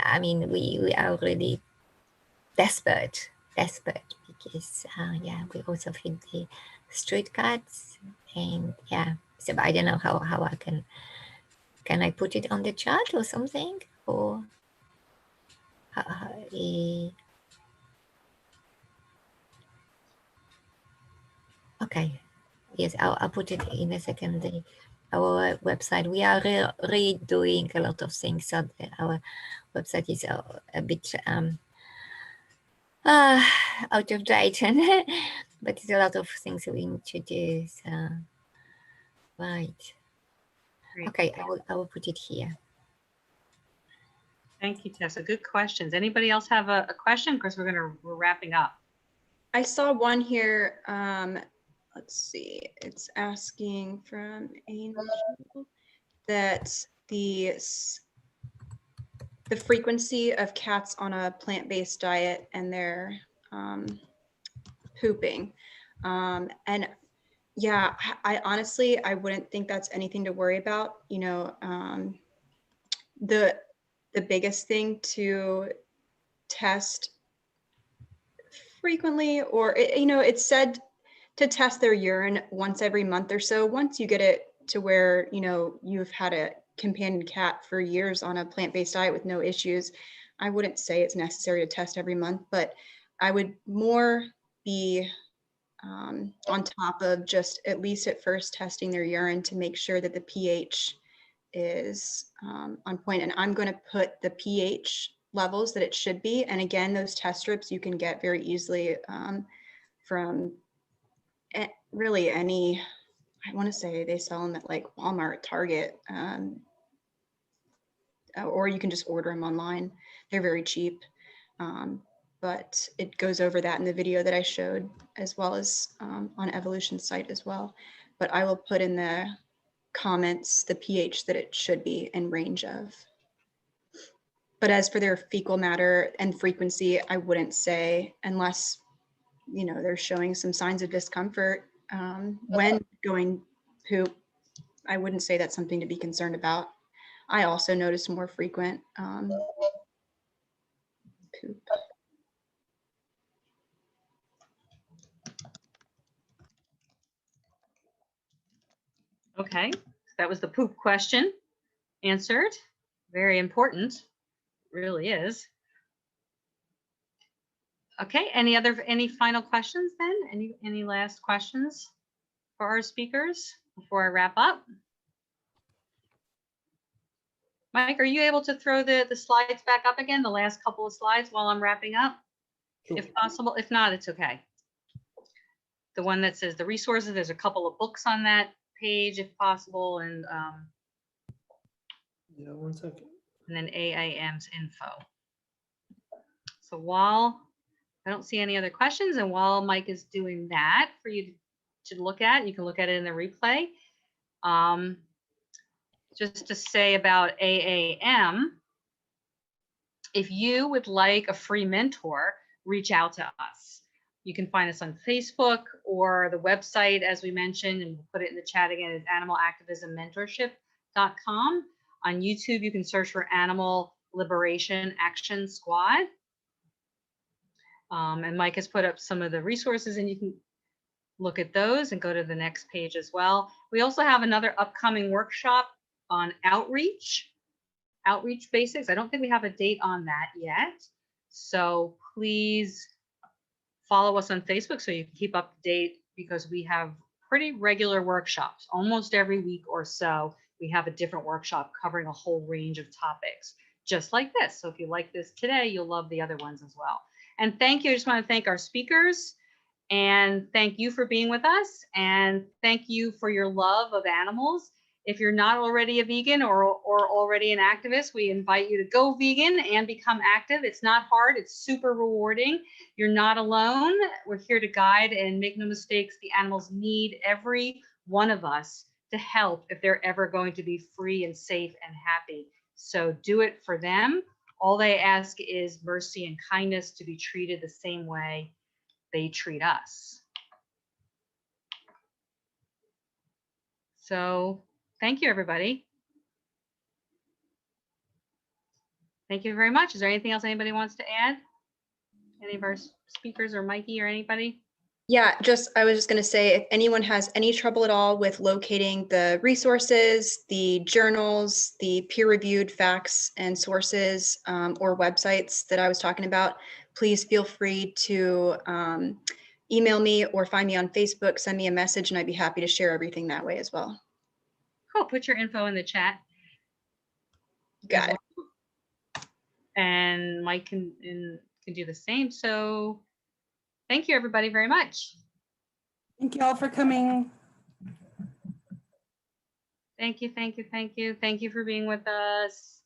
I mean, we are really desperate because yeah, we also feed the street cats, and yeah, so I don't know how I can I put it on the chat or something, or okay, yes, I'll put it in a second. Our website, we are redoing a lot of things, so our website is a bit out of date, but it's a lot of things we need to do. So, right. Great. Okay, I will put it here. Thank you, Tessa. Good questions. Anybody else have a question? Because we're wrapping up. I saw one here. Let's see. It's asking from Angel that the frequency of cats on a plant-based diet and their pooping. And yeah, I honestly, I wouldn't think that's anything to worry about. You know, the biggest thing to test frequently, or you know, it's said to test their urine once every month or so. Once you get it to where, you know, you've had a companion cat for years on a plant-based diet with no issues, I wouldn't say it's necessary to test every month, but I would more be on top of just at least at first testing their urine to make sure that the pH is on point. And I'm going to put the pH levels that it should be. And again, those test strips you can get very easily from really any, I want to say they sell them at like Walmart, Target, or you can just order them online. They're very cheap. But it goes over that in the video that I showed, as well as on Evolution's site as well. But I will put in the comments the pH that it should be in range of. But as for their fecal matter and frequency, I wouldn't say, unless, you know, they're showing some signs of discomfort when going poop, I wouldn't say that's something to be concerned about. I also noticed more frequent poop. Okay, that was the poop question answered. Very important, it really is. Okay, any final questions then? Any last questions for our speakers before I wrap up? Mike, are you able to throw the slides back up again, the last couple of slides while I'm wrapping up? Sure. If possible. If not, it's okay. The one that says the resources, there's a couple of books on that page if possible, and Yeah, 1 second. then AAM's info. So while I don't see any other questions, and while Mike is doing that for you to look at, you can look at it in the replay. Just to say about AAM, if you would like a free mentor, reach out to us. You can find us on Facebook or the website, as we mentioned, and we'll put it in the chat again, is animalactivismmentorship.com. On YouTube, you can search for Animal Liberation Action Squad. And Mike has put up some of the resources, and you can look at those and go to the next page as well. We also have another upcoming workshop on outreach basics. I don't think we have a date on that yet. So please follow us on Facebook so you can keep up to date, because we have pretty regular workshops. Almost every week or so, we have a different workshop covering a whole range of topics, just like this. So if you like this today, you'll love the other ones as well. And thank you. I just want to thank our speakers, and thank you for being with us, and thank you for your love of animals. If you're not already a vegan or already an activist, we invite you to go vegan and become active. It's not hard. It's super rewarding. You're not alone. We're here to guide, and make no mistakes, the animals need every one of us to help if they're ever going to be free and safe and happy. So do it for them. All they ask is mercy and kindness, to be treated the same way they treat us. So thank you, everybody. Thank you very much. Is there anything else anybody wants to add? Any of our speakers or Mikey or anybody? Yeah, I was just going to say, if anyone has any trouble at all with locating the resources, the journals, the peer-reviewed facts and sources, or websites that I was talking about, please feel free to email me or find me on Facebook, send me a message, and I'd be happy to share everything that way as well. Cool. Put your info in the chat. Got it. And Mike can do the same. So thank you, everybody, very much. Thank you all for coming. Thank you, thank you, thank you. Thank you for being with us.